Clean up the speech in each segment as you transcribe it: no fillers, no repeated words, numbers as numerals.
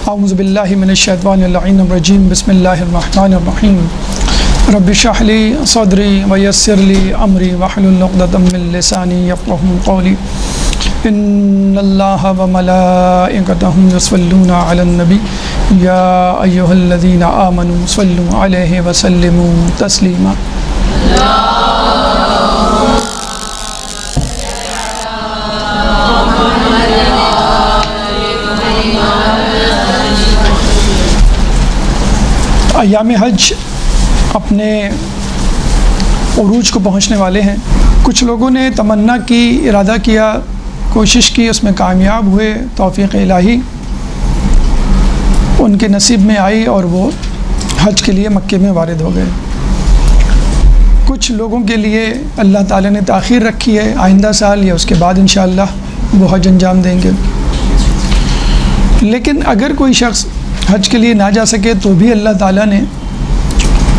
اعوذ باللہ من الشیطان اللعین الرجیم بسم اللہ الرحمن الرحیم رب اشرح لی صدری ویسر لی امری واحلل عقدۃ من لسانی یفقہوا قولی ان اللہ وملائکتہ یصلون علی النبی یا ایھا الذین آمنوا صلوا علیہ وسلموا تسلیما۔ ایام حج اپنے عروج کو پہنچنے والے ہیں۔ کچھ لوگوں نے تمنا کی، ارادہ کیا، کوشش کی، اس میں کامیاب ہوئے، توفیق الہی ان کے نصیب میں آئی اور وہ حج کے لیے مکے میں وارد ہو گئے۔ کچھ لوگوں کے لیے اللہ تعالیٰ نے تاخیر رکھی ہے، آئندہ سال یا اس کے بعد انشاءاللہ وہ حج انجام دیں گے۔ لیکن اگر کوئی شخص حج کے لیے نہ جا سکے تو بھی اللہ تعالیٰ نے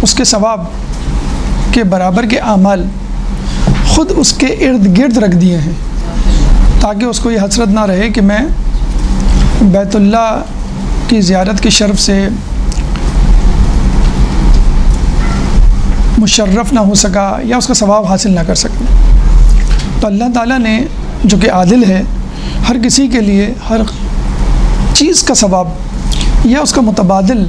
اس کے ثواب کے برابر کے اعمال خود اس کے ارد گرد رکھ دیے ہیں، تاکہ اس کو یہ حسرت نہ رہے کہ میں بیت اللہ کی زیارت کی شرف سے مشرف نہ ہو سکا یا اس کا ثواب حاصل نہ کر سکا۔ تو اللہ تعالیٰ نے جو کہ عادل ہے، ہر کسی کے لیے ہر چیز کا ثواب یا اس کا متبادل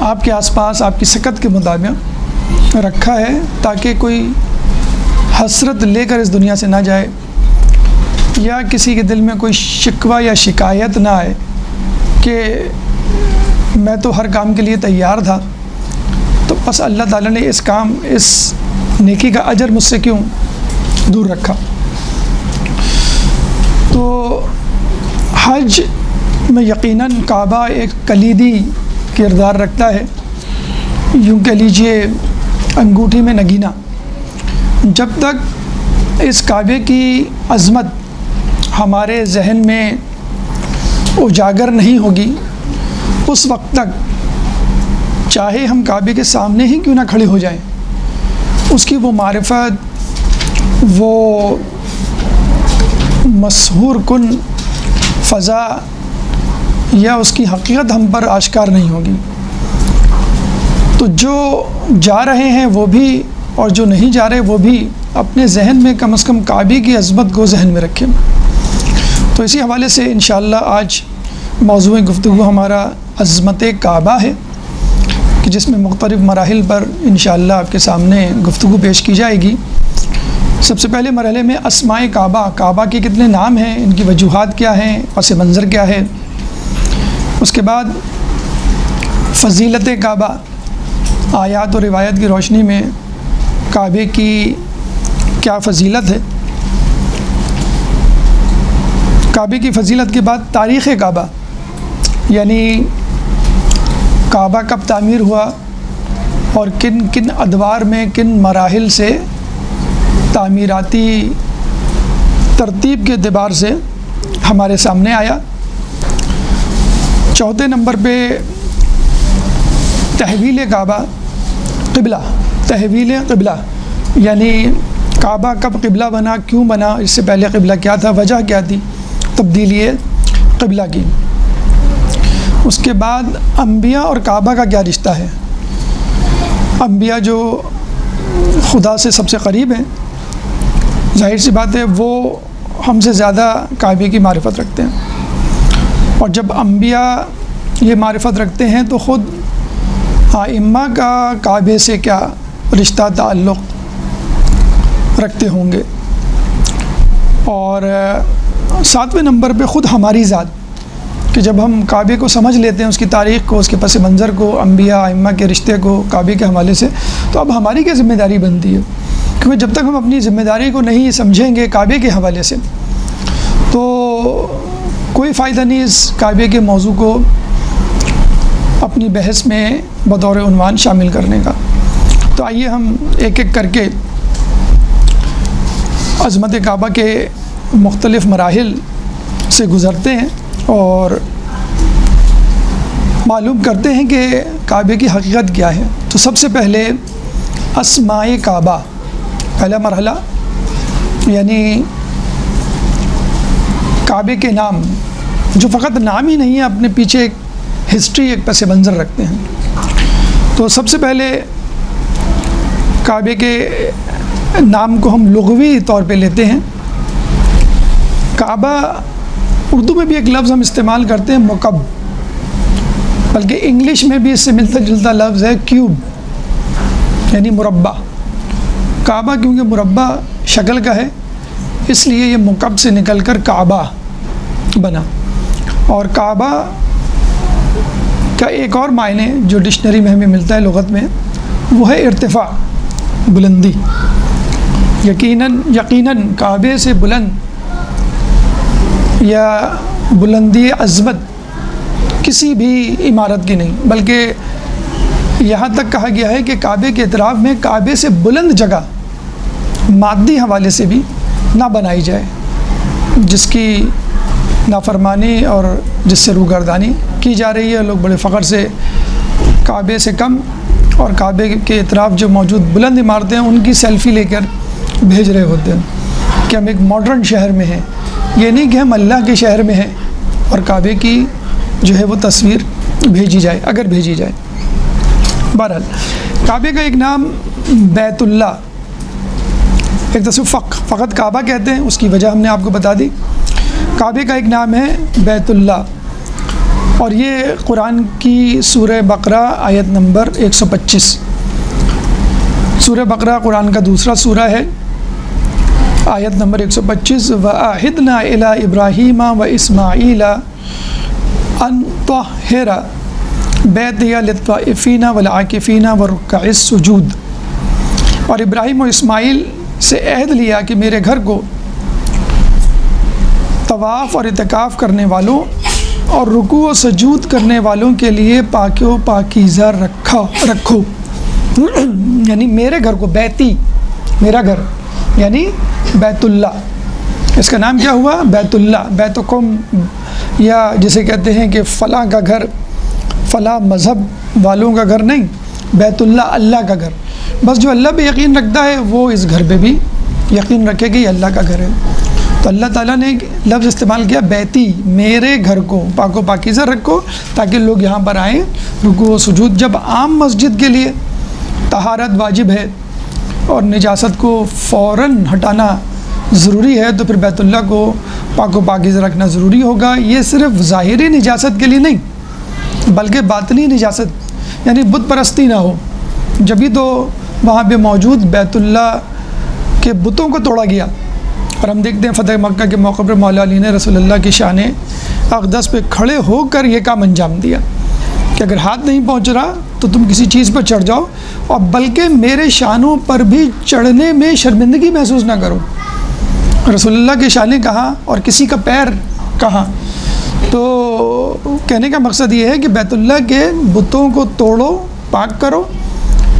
آپ کے آس پاس آپ کی سکت کے مطابق رکھا ہے، تاکہ کوئی حسرت لے کر اس دنیا سے نہ جائے یا کسی کے دل میں کوئی شکوہ یا شکایت نہ آئے کہ میں تو ہر کام کے لیے تیار تھا، تو بس اللہ تعالیٰ نے اس نیکی کا اجر مجھ سے کیوں دور رکھا۔ تو حج میں یقیناً کعبہ ایک کلیدی کردار رکھتا ہے، یوں کہہ لیجیے انگوٹھی میں نگینہ۔ جب تک اس کعبے کی عظمت ہمارے ذہن میں اجاگر نہیں ہوگی، اس وقت تک چاہے ہم کعبے کے سامنے ہی کیوں نہ کھڑے ہو جائیں، اس کی وہ معرفت، وہ مسحور کن فضا یا اس کی حقیقت ہم پر آشکار نہیں ہوگی۔ تو جو جا رہے ہیں وہ بھی اور جو نہیں جا رہے وہ بھی اپنے ذہن میں کم از کم کعبے کی عظمت کو ذہن میں رکھیں۔ تو اسی حوالے سے انشاءاللہ آج موضوع گفتگو ہمارا عظمت کعبہ ہے، کہ جس میں مختلف مراحل پر انشاءاللہ آپ کے سامنے گفتگو پیش کی جائے گی۔ سب سے پہلے مرحلے میں اسماء کعبہ، کعبہ کے کتنے نام ہیں، ان کی وجوہات کیا ہیں، پس منظر کیا ہے۔ اس کے بعد فضیلت کعبہ، آیات و روایت کی روشنی میں کعبے کی کیا فضیلت ہے۔ کعبے کی فضیلت کے بعد تاریخ کعبہ، یعنی کعبہ کب تعمیر ہوا اور کن کن ادوار میں کن مراحل سے تعمیراتی ترتیب کے اعتبار سے ہمارے سامنے آیا۔ چوتھے نمبر پہ تحویل کعبہ قبلہ، تحویل قبلہ یعنی کعبہ کب قبلہ بنا، کیوں بنا، اس سے پہلے قبلہ کیا تھا، وجہ کیا تھی تبدیلی قبلہ کی۔ اس کے بعد انبیاء اور کعبہ کا کیا رشتہ ہے۔ انبیاء جو خدا سے سب سے قریب ہیں، ظاہر سی بات ہے وہ ہم سے زیادہ کعبے کی معرفت رکھتے ہیں، اور جب انبیاء یہ معرفت رکھتے ہیں تو خود ائمہ کا کعبے سے کیا رشتہ تعلق رکھتے ہوں گے۔ اور ساتویں نمبر پہ خود ہماری ذات، کہ جب ہم کعبے کو سمجھ لیتے ہیں، اس کی تاریخ کو، اس کے پس منظر کو، انبیاء ائمہ کے رشتے کو کعبے کے حوالے سے، تو اب ہماری کیا ذمہ داری بنتی ہے، کیونکہ جب تک ہم اپنی ذمہ داری کو نہیں سمجھیں گے کعبے کے حوالے سے تو کوئی فائدہ نہیں اس کعبے کے موضوع کو اپنی بحث میں بطور عنوان شامل کرنے کا۔ تو آئیے ہم ایک ایک کر کے عظمت کعبہ کے مختلف مراحل سے گزرتے ہیں اور معلوم کرتے ہیں کہ کعبے کی حقیقت کیا ہے۔ تو سب سے پہلے اسماء کعبہ، پہلا مرحلہ یعنی کعبے کے نام، جو فقط نام ہی نہیں ہے، اپنے پیچھے ایک ہسٹری، ایک پس منظر رکھتے ہیں۔ تو سب سے پہلے کعبے کے نام کو ہم لغوی طور پہ لیتے ہیں۔ کعبہ اردو میں بھی ایک لفظ ہم استعمال کرتے ہیں مکعب، بلکہ انگلش میں بھی اس سے ملتا جلتا لفظ ہے کیوب، یعنی مربع۔ کعبہ کیونکہ مربع شکل کا ہے، اس لیے یہ مکعب سے نکل کر کعبہ بنا۔ اور کعبہ کا ایک اور معنی جو ڈکشنری میں ہمیں ملتا ہے لغت میں، وہ ہے ارتفاع، بلندی۔ یقیناً کعبے سے بلند یا بلندی عظمت کسی بھی عمارت کی نہیں، بلکہ یہاں تک کہا گیا ہے کہ کعبے کے اطراف میں کعبے سے بلند جگہ مادی حوالے سے بھی نہ بنائی جائے، جس کی نافرمانی اور جس سے روگردانی کی جا رہی ہے۔ لوگ بڑے فخر سے کعبے سے کم اور کعبے کے اطراف جو موجود بلند عمارتیں ہیں ان کی سیلفی لے کر بھیج رہے ہوتے ہیں کہ ہم ایک ماڈرن شہر میں ہیں۔ یہ نہیں کہ ہم اللہ کے شہر میں ہیں اور کعبے کی جو ہے وہ تصویر بھیجی جائے، اگر بھیجی جائے۔ بہرحال کعبے کا ایک نام بیت اللہ، ایک تو صرف فقط کعبہ کہتے ہیں، اس کی وجہ ہم نے آپ کو بتا دی۔ کعبے کا ایک نام ہے بیت اللہ، اور یہ قرآن کی سورہ بقرہ آیت نمبر 125۔ سورہ بقرہ قرآن کا دوسرا سورہ ہے، آیت نمبر 125۔ وَأَعِدْنَا إِلَىٰ إِبْرَاهِيمَ وَإِسْمَاعِيلَ أَن طَهِّرَ بَيْتِيَ لِلطَّائِفِينَ وَالْعَاكِفِينَ وَالرُّكَّعِ السُّجُودِ۔ اور ابراہیم و اسماعیل سے عہد لیا کہ میرے گھر کو طواف اور اعتکاف کرنے والوں اور رکوع و سجود کرنے والوں کے لیے پاک و پاکیزہ رکھو، یعنی میرے گھر کو، بیتی میرا گھر یعنی بیت اللہ، اس کا نام کیا ہوا؟ بیت اللہ۔ بیتکم، یا جسے کہتے ہیں کہ فلاں کا گھر، فلاں مذہب والوں کا گھر نہیں، بیت اللہ اللہ کا گھر۔ بس جو اللہ پہ یقین رکھتا ہے وہ اس گھر پہ بھی یقین رکھے کہ یہ اللہ کا گھر ہے۔ تو اللہ تعالیٰ نے ایک لفظ استعمال کیا، بیتی، میرے گھر کو پاک و پاکیزہ رکھو، تاکہ لوگ یہاں پر آئیں رکوع و سجود۔ جب عام مسجد کے لیے طہارت واجب ہے اور نجاست کو فوراً ہٹانا ضروری ہے، تو پھر بیت اللہ کو پاک و پاکیزہ رکھنا ضروری ہوگا۔ یہ صرف ظاہری نجاست کے لیے نہیں، بلکہ باطنی نجاست، یعنی بت پرستی نہ ہو۔ جبھی تو وہاں پہ موجود بیت اللہ کے بتوں کو توڑا گیا۔ اور ہم دیکھتے ہیں فتح مکہ کے موقع پر مولا علی نے رسول اللہ کی شان اقدس پہ کھڑے ہو کر یہ کام انجام دیا کہ اگر ہاتھ نہیں پہنچ رہا تو تم کسی چیز پر چڑھ جاؤ، اور بلکہ میرے شانوں پر بھی چڑھنے میں شرمندگی محسوس نہ کرو۔ رسول اللہ کی شانیں کہاں اور کسی کا پیر کہاں؟ تو کہنے کا مقصد یہ ہے کہ بیت اللہ کے بتوں کو توڑو، پاک کرو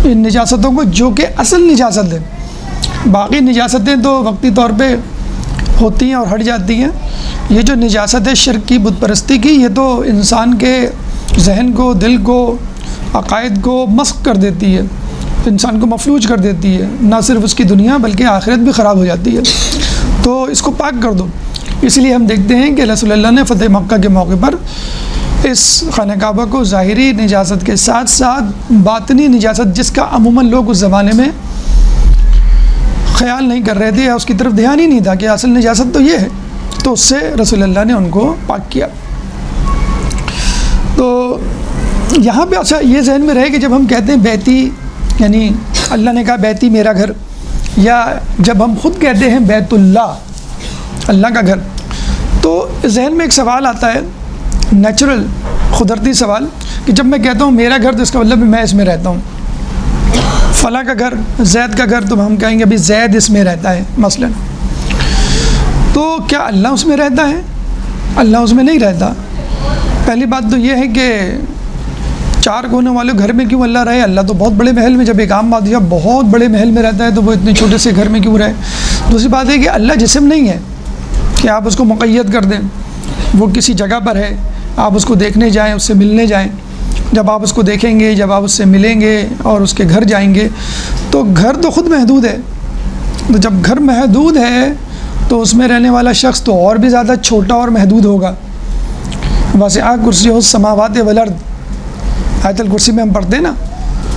ان نجاستوں کو، جو کہ اصل نجاست ہے۔ باقی نجاستیں تو وقتی طور پہ ہوتی ہیں اور ہٹ جاتی ہیں، یہ جو نجاست ہے شرک کی، بت پرستی کی، یہ تو انسان کے ذہن کو، دل کو، عقائد کو مسخ کر دیتی ہے، انسان کو مفلوج کر دیتی ہے، نہ صرف اس کی دنیا بلکہ آخرت بھی خراب ہو جاتی ہے۔ تو اس کو پاک کر دو۔ اس لیے ہم دیکھتے ہیں کہ رسول اللہ نے فتح مکہ کے موقع پر اس خانہ کعبہ کو ظاہری نجاست کے ساتھ ساتھ باطنی نجاست، جس کا عموماً لوگ اس زمانے میں خیال نہیں کر رہے تھے یا اس کی طرف دھیان ہی نہیں تھا کہ اصل نجاست تو یہ ہے، تو اس سے رسول اللہ نے ان کو پاک کیا۔ تو یہاں پہ اچھا یہ ذہن میں رہے کہ جب ہم کہتے ہیں بیتی، یعنی اللہ نے کہا بیتی میرا گھر، یا جب ہم خود کہتے ہیں بیت اللہ اللہ کا گھر، تو ذہن میں ایک سوال آتا ہے، نیچرل قدرتی سوال، کہ جب میں کہتا ہوں میرا گھر تو اس کا مطلب میں اس میں رہتا ہوں۔ فلاں کا گھر، زید کا گھر، تو ہم کہیں گے ابھی زید اس میں رہتا ہے مثلا، تو کیا اللہ اس میں رہتا ہے؟ اللہ اس میں نہیں رہتا۔ پہلی بات تو یہ ہے کہ چار کونے والے گھر میں کیوں اللہ رہے؟ اللہ تو بہت بڑے محل میں، جب ایک عام بادشاہ بہت بڑے محل میں رہتا ہے تو وہ اتنے چھوٹے سے گھر میں کیوں رہے؟ دوسری بات ہے کہ اللہ جسم نہیں ہے کہ آپ اس کو مقید کر دیں، وہ کسی جگہ پر ہے، آپ اس کو دیکھنے جائیں، اس سے ملنے جائیں۔ جب آپ اس کو دیکھیں گے، جب آپ اس سے ملیں گے اور اس کے گھر جائیں گے، تو گھر تو خود محدود ہے، تو جب گھر محدود ہے تو اس میں رہنے والا شخص تو اور بھی زیادہ چھوٹا اور محدود ہوگا۔ وسع کرسیہ السماوات والارض، آیت الکرسی میں ہم پڑھتے ہیں نا،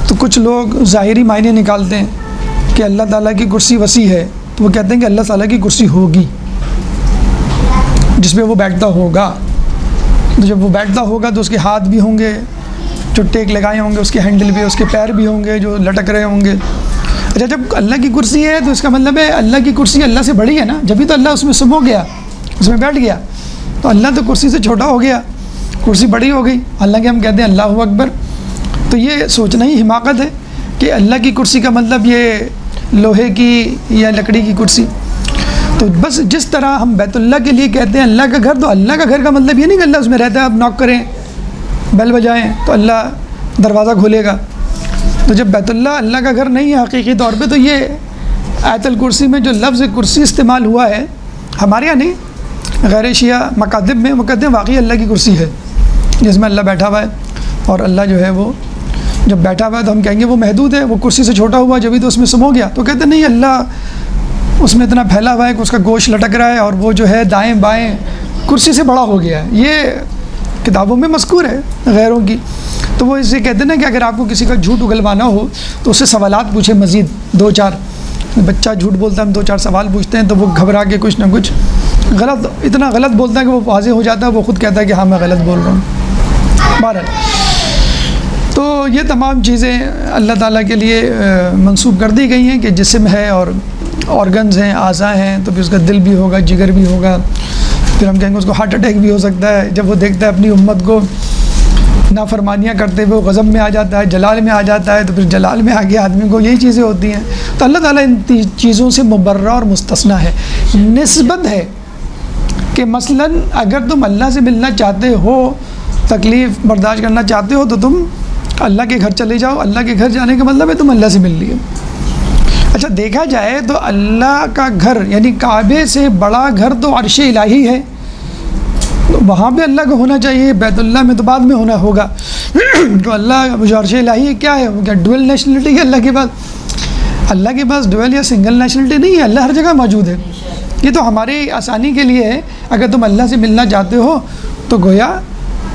تو کچھ لوگ ظاہری معنی نکالتے ہیں کہ اللہ تعالیٰ کی کرسی وسیع ہے، تو وہ کہتے ہیں کہ اللہ تعالیٰ کی کرسی ہوگی جس پہ وہ بیٹھتا ہوگا. تو جب وہ بیٹھتا ہوگا تو اس کے ہاتھ بھی ہوں گے جو ٹیک لگائے ہوں گے، اس کے ہینڈل پہ، اس کے پیر بھی ہوں گے جو لٹک رہے ہوں گے. اچھا، جب اللہ کی کرسی ہے تو اس کا مطلب ہے اللہ کی کرسی اللہ سے بڑی ہے نا، جبھی تو اللہ اس میں سمو گیا، اس میں بیٹھ گیا. تو اللہ تو کرسی سے چھوٹا ہو گیا، کرسی بڑی ہو گئی، حالانکہ ہم کہتے ہیں اللہ اکبر. تو یہ سوچنا ہی حماقت ہے کہ اللہ کی کرسی کا مطلب یہ لوہے کی یا لکڑی کی کرسی. تو بس جس طرح ہم بیت اللہ کے لیے کہتے ہیں اللہ کا گھر، تو اللہ کا گھر کا مطلب یہ نہیں کہ اللہ اس میں رہتا ہے، آپ ناک کریں، بیل بجائیں تو اللہ دروازہ کھولے گا. تو جب بیت اللہ اللہ کا گھر نہیں ہے حقیقی طور پہ، تو یہ آیت الکرسی میں جو لفظ کرسی استعمال ہوا ہے، ہمارے یہاں نہیں، غیر شیعہ مکاتب میں وہ کہتے ہیں واقعی اللہ کی کرسی ہے جس میں اللہ بیٹھا ہوا ہے. اور اللہ جو ہے وہ جب بیٹھا ہوا ہے تو ہم کہیں گے وہ محدود ہے، وہ کرسی سے چھوٹا ہوا جبھی تو اس میں سمو گیا. تو کہتے ہیں نہیں، اللہ اس میں اتنا پھیلا ہوا ہے کہ اس کا گوشت لٹک رہا ہے اور وہ جو ہے دائیں بائیں کرسی سے بڑا ہو گیا ہے. یہ کتابوں میں مذکور ہے غیروں کی. تو وہ اسے کہتے ہیں نا کہ اگر آپ کو کسی کا جھوٹ اگلوانا ہو تو اس سے سوالات پوچھیں مزید 2-4. بچہ جھوٹ بولتا ہے، ہم 2-4 سوال پوچھتے ہیں تو وہ گھبرا کے کچھ نہ کچھ غلط، اتنا غلط بولتا ہے کہ وہ واضح ہو جاتا ہے، وہ خود کہتا ہے کہ ہاں میں غلط بول رہا ہوں. بہرحال تو یہ تمام چیزیں اللہ تعالیٰ کے لیے منسوب کر دی گئی ہیں کہ جسم ہے اور آرگنز ہیں، اعضاء ہیں، تو پھر اس کا دل بھی ہوگا، جگر بھی ہوگا، پھر ہم کہیں گے اس کو ہارٹ اٹیک بھی ہو سکتا ہے. جب وہ دیکھتا ہے اپنی امت کو نافرمانیاں کرتے ہوئے، وہ غضب میں آ جاتا ہے، جلال میں آ جاتا ہے، تو پھر جلال میں آگے آدمی کو یہی چیزیں ہوتی ہیں. تو اللہ تعالیٰ ان چیزوں سے مبرہ اور مستثنیٰ ہے. نسبت ہے کہ مثلاً اگر تم اللہ سے ملنا چاہتے ہو، تکلیف برداشت کرنا چاہتے ہو، تو تم اللہ کے گھر چلے جاؤ. اللہ کے گھر جانے کا مطلب ہے تم اللہ سے مل لیے. اچھا، دیکھا جائے تو اللہ کا گھر یعنی کعبے سے بڑا گھر تو عرش الہی ہے، تو وہاں پہ اللہ کو ہونا چاہیے. بیت اللہ میں تو بعد میں ہونا ہوگا. تو اللہ جو عرش الہی کیا ہے، وہ کیا ڈوئل نیشنلٹی ہے اللہ کے پاس؟ اللہ کے پاس ڈوئل یا سنگل نیشنلٹی نہیں ہے، اللہ ہر جگہ موجود ہے. یہ تو ہماری آسانی کے لیے ہے. اگر تم اللہ سے ملنا چاہتے ہو تو گویا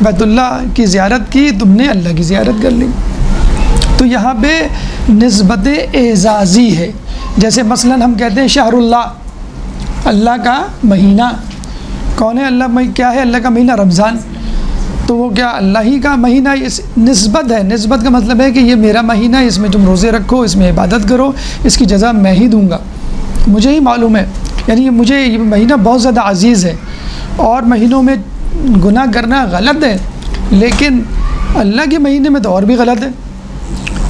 بیت اللہ کی زیارت کی، تم نے اللہ کی زیارت کر لی. تو یہاں پہ نسبت اعزازی ہے. جیسے مثلاً ہم کہتے ہیں شہر اللہ، اللہ کا مہینہ. کون ہے اللہ؟ کیا ہے اللہ کا مہینہ؟ رمضان. تو وہ کیا اللہ ہی کا مہینہ؟ اس نسبت ہے. نسبت کا مطلب ہے کہ یہ میرا مہینہ ہے، اس میں تم روزے رکھو، اس میں عبادت کرو، اس کی جزا میں ہی دوں گا، مجھے ہی معلوم ہے. یعنی مجھے یہ مہینہ بہت زیادہ عزیز ہے. اور مہینوں میں گناہ کرنا غلط ہے، لیکن اللہ کے مہینے میں تو اور بھی غلط ہے.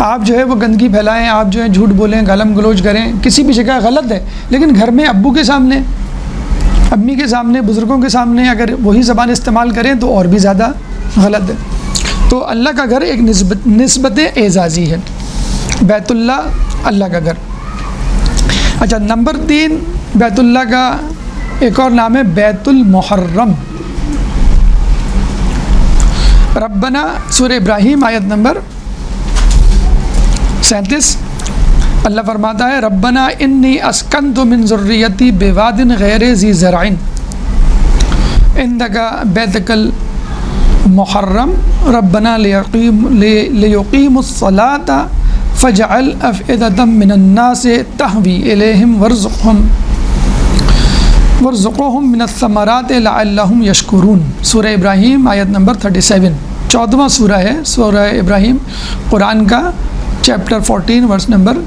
آپ جو ہے وہ گندگی پھیلائیں، آپ جو ہے جھوٹ بولیں، گالم گلوچ کریں، کسی بھی جگہ غلط ہے. لیکن گھر میں ابو کے سامنے، امی کے سامنے، بزرگوں کے سامنے اگر وہی زبان استعمال کریں تو اور بھی زیادہ غلط ہے. تو اللہ کا گھر ایک نسبت اعزازی ہے. بیت اللہ اللہ کا گھر. اچھا، نمبر 3 بیت اللہ کا ایک اور نام ہے بیت المحرم. ربنا سورہ ابراہیم آیت نمبر 37 اللہ فرماتا ہے ربنا انی اسکنت من ذریتی بواد غیر ذی زرع عندک بیتک المحرم ربنا لیقیموا الصلاۃ فاجعل افئدۃ من الناس تہوی الیہم وارزقہم من الثمرات لعلہم یشکرون. سورہ ابراہیم آیت نمبر 37 14واں سورہ ہے سورہ ابراہیم، قرآن کا چیپٹر 14 ورس نمبر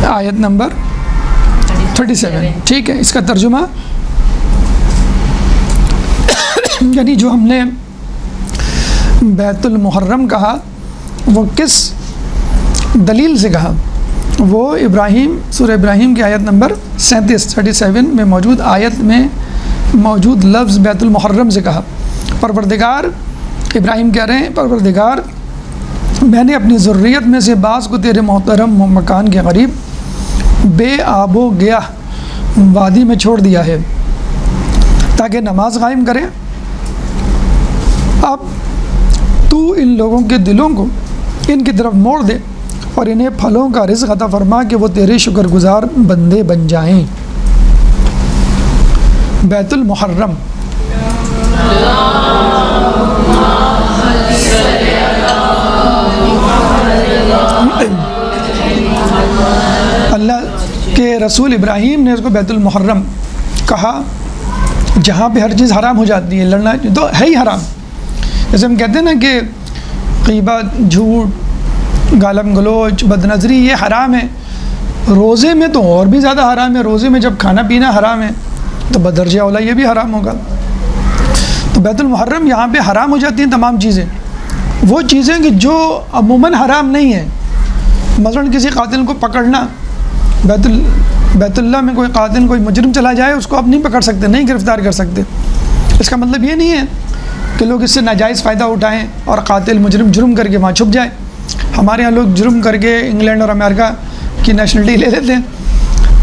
آیت نمبر 37. ٹھیک ہے، اس کا ترجمہ یعنی جو ہم نے بیت المحرم کہا وہ کس دلیل سے کہا؟ وہ ابراہیم سورہ ابراہیم کی آیت نمبر 37 میں موجود آیت میں موجود لفظ بیت المحرم سے کہا. پروردگار ابراہیم کہہ رہے ہیں پروردگار میں نے اپنی ذریت میں سے بعض کو تیرے محترم مکان کے قریب بے آب و گیاہ وادی میں چھوڑ دیا ہے تاکہ نماز قائم کریں. اب تو ان لوگوں کے دلوں کو ان کی طرف موڑ دے اور انہیں پھلوں کا رزق عطا فرما کہ وہ تیرے شکر گزار بندے بن جائیں. بیت المحرم اللہ کے رسول ابراہیم نے اس کو بیت المحرم کہا، جہاں پہ ہر چیز حرام ہو جاتی ہے، لڑنا تو ہے ہی حرام. جیسے ہم کہتے ہیں نا کہ غیبت، جھوٹ، گالم گلوچ، بد نظری یہ حرام ہے. روزے میں تو اور بھی زیادہ حرام ہے. روزے میں جب کھانا پینا حرام ہے تو بدرجہ اولا یہ بھی حرام ہوگا. تو بیت المحرم یہاں پہ حرام ہو جاتی ہیں تمام چیزیں، وہ چیزیں کہ جو عموماً حرام نہیں ہیں. مثلاً کسی قاتل کو پکڑنا، بیت اللہ میں کوئی قاتل، کوئی مجرم چلا جائے، اس کو آپ نہیں پکڑ سکتے، نہیں گرفتار کر سکتے. اس کا مطلب یہ نہیں ہے کہ لوگ اس سے ناجائز فائدہ اٹھائیں اور قاتل مجرم جرم کر کے وہاں چھپ جائے. ہمارے یہاں لوگ جرم کر کے انگلینڈ اور امریکہ کی نیشنلٹی لے لیتے ہیں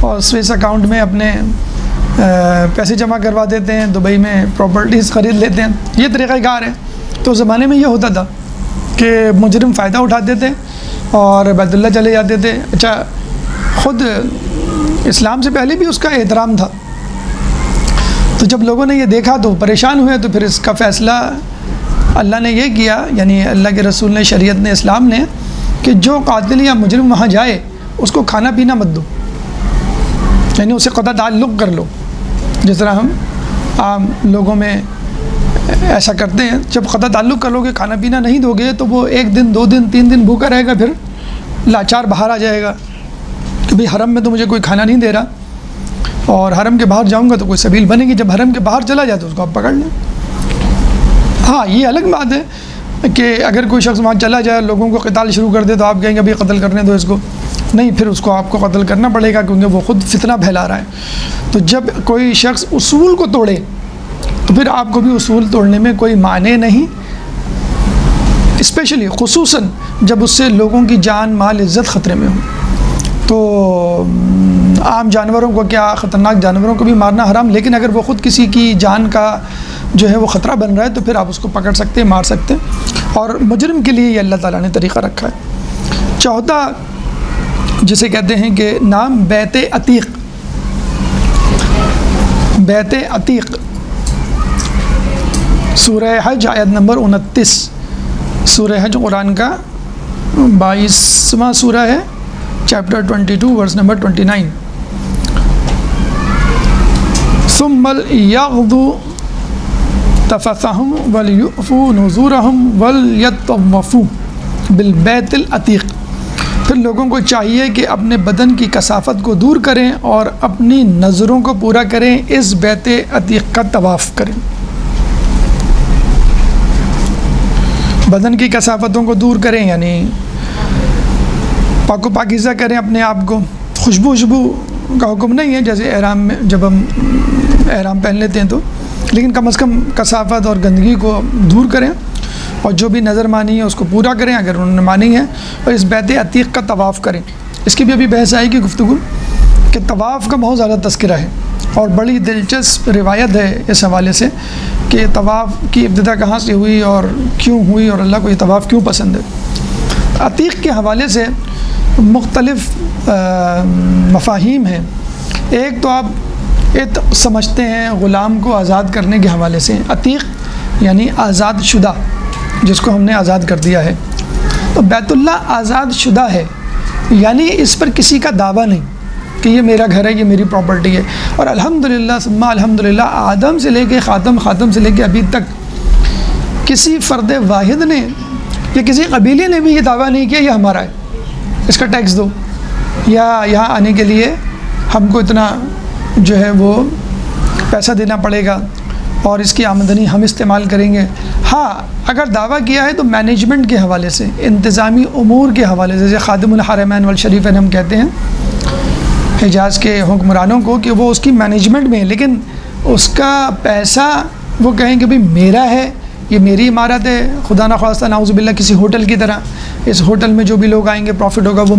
اور سوئس اکاؤنٹ میں اپنے پیسے جمع کروا دیتے ہیں، دبئی میں پراپرٹیز خرید لیتے ہیں. یہ طریقہ کار ہے. تو زمانے میں یہ ہوتا تھا کہ مجرم فائدہ اٹھاتے تھے اور بیت اللہ چلے جاتے تھے. اچھا، خود اسلام سے پہلے بھی اس کا احترام تھا. تو جب لوگوں نے یہ دیکھا تو پریشان ہوئے، تو پھر اس کا فیصلہ اللہ نے یہ کیا، یعنی اللہ کے رسول نے، شریعت نے، اسلام نے، کہ جو قاتل یا مجرم وہاں جائے اس کو کھانا پینا مت دو، یعنی اسے قطع تعلق کر لو. جس طرح ہم عام لوگوں میں ایسا کرتے ہیں، جب قطع تعلق کر لو گے، کھانا پینا نہیں دو گے، تو وہ 1 دن 2 دن 3 دن بھوکا رہے گا، پھر لاچار باہر آ جائے گا کہ بھئی حرم میں تو مجھے کوئی کھانا نہیں دے رہا، اور حرم کے باہر جاؤں گا تو کوئی سبیل بنے گی. جب حرم کے باہر چلا جائے تو اس کو آپ پکڑ لیں. ہاں، یہ الگ بات ہے کہ اگر کوئی شخص وہاں چلا جائے، لوگوں کو قتال شروع کر دے، تو آپ کہیں گے ابھی قتل کرنے دو اس کو. نہیں، پھر اس کو آپ کو قتل کرنا پڑے گا، کیونکہ وہ خود فتنہ پھیلا رہا ہے. تو جب کوئی شخص اصول کو توڑے تو پھر آپ کو بھی اصول توڑنے میں کوئی معنی نہیں، اسپیشلی خصوصاً جب اس سے لوگوں کی جان، مال، عزت خطرے میں ہو. تو عام جانوروں کو کیا، خطرناک جانوروں کو بھی مارنا حرام، لیکن اگر وہ خود کسی کی جان کا جو ہے وہ خطرہ بن رہا ہے تو پھر آپ اس کو پکڑ سکتے ہیں، مار سکتے ہیں. اور مجرم کے لیے یہ اللہ تعالیٰ نے طریقہ رکھا ہے. چوتھا جسے کہتے ہیں کہ نام بیت عتیق. بیت عتیق سورہ حج آیت نمبر 29. سورہ حج قرآن کا 22واں سورہ ہے، چیپٹر 22 ورس نمبر 29. ثم یغضوا تفثهم ولیؤفوا نذورهم ولیطوفوا بالبیت العتیق. پھر لوگوں کو چاہیے کہ اپنے بدن کی کثافت کو دور کریں اور اپنی نظروں کو پورا کریں، اس بیت عتیق کا طواف کریں. بدن کی کثافتوں کو دور کریں یعنی پاک و پاکیزہ کریں اپنے آپ کو. خوشبو کا حکم نہیں ہے، جیسے احرام میں جب ہم احرام پہن لیتے ہیں تو، لیکن کم از کم کثافت اور گندگی کو دور کریں اور جو بھی نظر مانی ہے اس کو پورا کریں اگر انہوں نے مانی ہے، اور اس بیت عتیق کا طواف کریں. اس کی بھی ابھی بحث آئے گی گفتگو کہ طواف کا بہت زیادہ تذکرہ ہے، اور بڑی دلچسپ روایت ہے اس حوالے سے کہ طواف کی ابتدا کہاں سے ہوئی اور کیوں ہوئی، اور اللہ کو یہ طواف کیوں پسند ہے. عتیق کے حوالے سے مختلف مفاہیم ہیں. ایک تو آپ سمجھتے ہیں غلام کو آزاد کرنے کے حوالے سے، عتیق یعنی آزاد شدہ، جس کو ہم نے آزاد کر دیا ہے. تو بیت اللہ آزاد شدہ ہے، یعنی اس پر کسی کا دعویٰ نہیں کہ یہ میرا گھر ہے، یہ میری پراپرٹی ہے. اور الحمدللہ ثم الحمدللہ آدم سے لے کے خاتم سے لے کے ابھی تک کسی فرد واحد نے یا کسی قبیلے نے بھی یہ دعویٰ نہیں کیا یہ ہمارا ہے، اس کا ٹیکس دو، یا یہاں آنے کے لیے ہم کو اتنا جو ہے وہ پیسہ دینا پڑے گا اور اس کی آمدنی ہم استعمال کریں گے. ہاں، اگر دعویٰ کیا ہے تو مینجمنٹ کے حوالے سے، انتظامی امور کے حوالے سے، جیسے خادم الحرمین والشریفین ہم کہتے ہیں حجاز کے حکمرانوں کو کہ وہ اس کی مینجمنٹ میں ہے، لیکن اس کا پیسہ وہ کہیں کہ بھئی میرا ہے، یہ میری عمارت ہے، خدا نخواستہ نعوذ باللہ کسی ہوٹل کی طرح اس ہوٹل میں جو بھی لوگ آئیں گے پروفٹ ہوگا وہ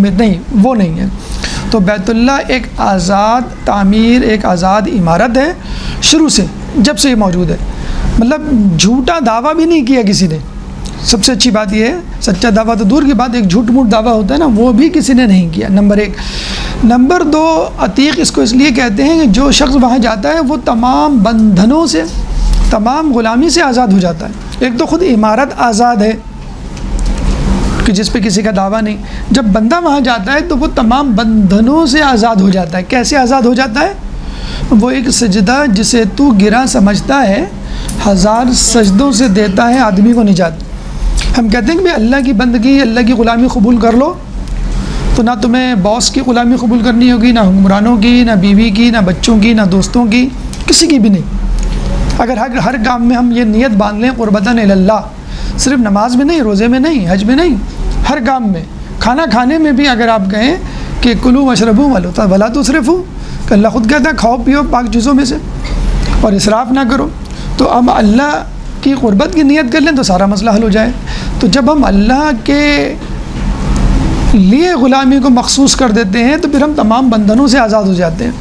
نہیں ہے. تو بیت اللہ ایک آزاد تعمیر، ایک آزاد عمارت ہے شروع سے، جب سے یہ موجود ہے. مطلب جھوٹا دعویٰ بھی نہیں کیا کسی نے. سب سے اچھی بات یہ ہے، سچا دعویٰ تو دور کی بات، ایک جھوٹ موٹ دعویٰ ہوتا ہے نا، وہ بھی کسی نے نہیں کیا. نمبر 1. نمبر 2، عتیق اس کو اس لیے کہتے ہیں کہ جو شخص وہاں جاتا ہے وہ تمام بندھنوں سے تمام غلامی سے آزاد ہو جاتا ہے۔ ایک تو خود عمارت آزاد ہے کہ جس پہ کسی کا دعویٰ نہیں، جب بندہ وہاں جاتا ہے تو وہ تمام بندھنوں سے آزاد ہو جاتا ہے۔ کیسے آزاد ہو جاتا ہے؟ وہ ایک سجدہ جسے تو گرا سمجھتا ہے 1000 سجدوں سے دیتا ہے آدمی کو نجات۔ ہم کہتے ہیں کہ اللہ کی بندگی، اللہ کی غلامی قبول کر لو تو نہ تمہیں باس کی غلامی قبول کرنی ہوگی، نہ حکمرانوں کی، نہ بیوی کی، نہ بچوں کی، نہ دوستوں کی، کسی کی بھی نہیں۔ اگر ہر کام میں ہم یہ نیت باندھ لیں قربتاً اللہ، صرف نماز میں نہیں، روزے میں نہیں، حج میں نہیں، ہر کام میں، کھانا کھانے میں بھی اگر آپ کہیں کہ کلو وشربو ولا تسرفو، کہ اللہ خود کہتا ہے کھاؤ پیو پاک چیزوں میں سے اور اسراف نہ کرو، تو اب اللہ کی قربت کی نیت کر لیں تو سارا مسئلہ حل ہو جائے۔ تو جب ہم اللہ کے لیے غلامی کو مخصوص کر دیتے ہیں تو پھر ہم تمام بندھنوں سے آزاد ہو جاتے ہیں۔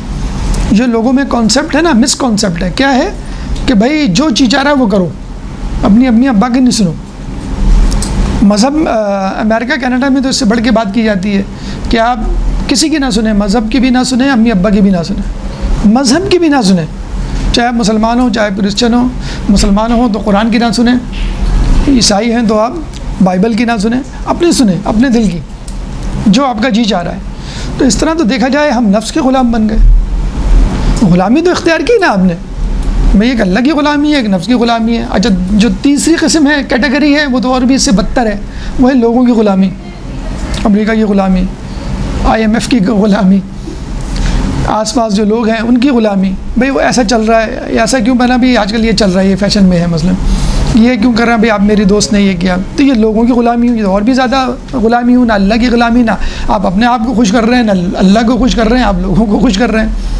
جو لوگوں میں کانسیپٹ ہے نا، مس کانسیپٹ ہے، کیا ہے کہ بھائی جو چیز چاہ رہا ہے وہ کرو، اپنی امی ابا کی نہیں سنو۔ مذہب امریکہ کینیڈا میں تو اس سے بڑھ کے بات کی جاتی ہے کہ آپ کسی کی نہ سنیں، مذہب کی بھی نہ سنیں، امی ابا کی بھی نہ سنیں، مذہب کی بھی نہ سنیں، چاہے مسلمان ہوں چاہے کرسچن ہوں، مسلمان ہوں تو قرآن کی نہ سنیں، عیسائی ہیں تو آپ بائبل کی نہ سنیں، اپنی سنیں، اپنے دل کی، جو آپ کا جی چاہ رہا ہے۔ تو اس طرح تو دیکھا جائے ہم نفس کے غلام بن گئے۔ غلامی تو اختیار کی نا آپ نے، بھئی ایک اللہ کی غلامی ہے، ایک نفس کی غلامی ہے۔ اچھا جو تیسری قسم ہے، کیٹیگری ہے، وہ تو اور بھی اس سے بدتر ہے، وہ ہے لوگوں کی غلامی، امریکہ کی غلامی، IMF کی غلامی، آس پاس جو لوگ ہیں ان کی غلامی۔ بھئی وہ ایسا چل رہا ہے، ایسا کیوں بنا، بھی آج کل یہ چل رہا ہے، یہ فیشن میں ہے مثلا، یہ کیوں کر رہا ہے، بھئی آپ میری دوست نے یہ کیا، تو یہ لوگوں کی غلامی ہوئی، اور بھی زیادہ غلامی ہوں، نہ اللہ کی غلامی، نہ آپ اپنے آپ کو خوش کر رہے ہیں، نہ اللہ کو خوش کر رہے ہیں، آپ لوگوں کو خوش کر رہے ہیں۔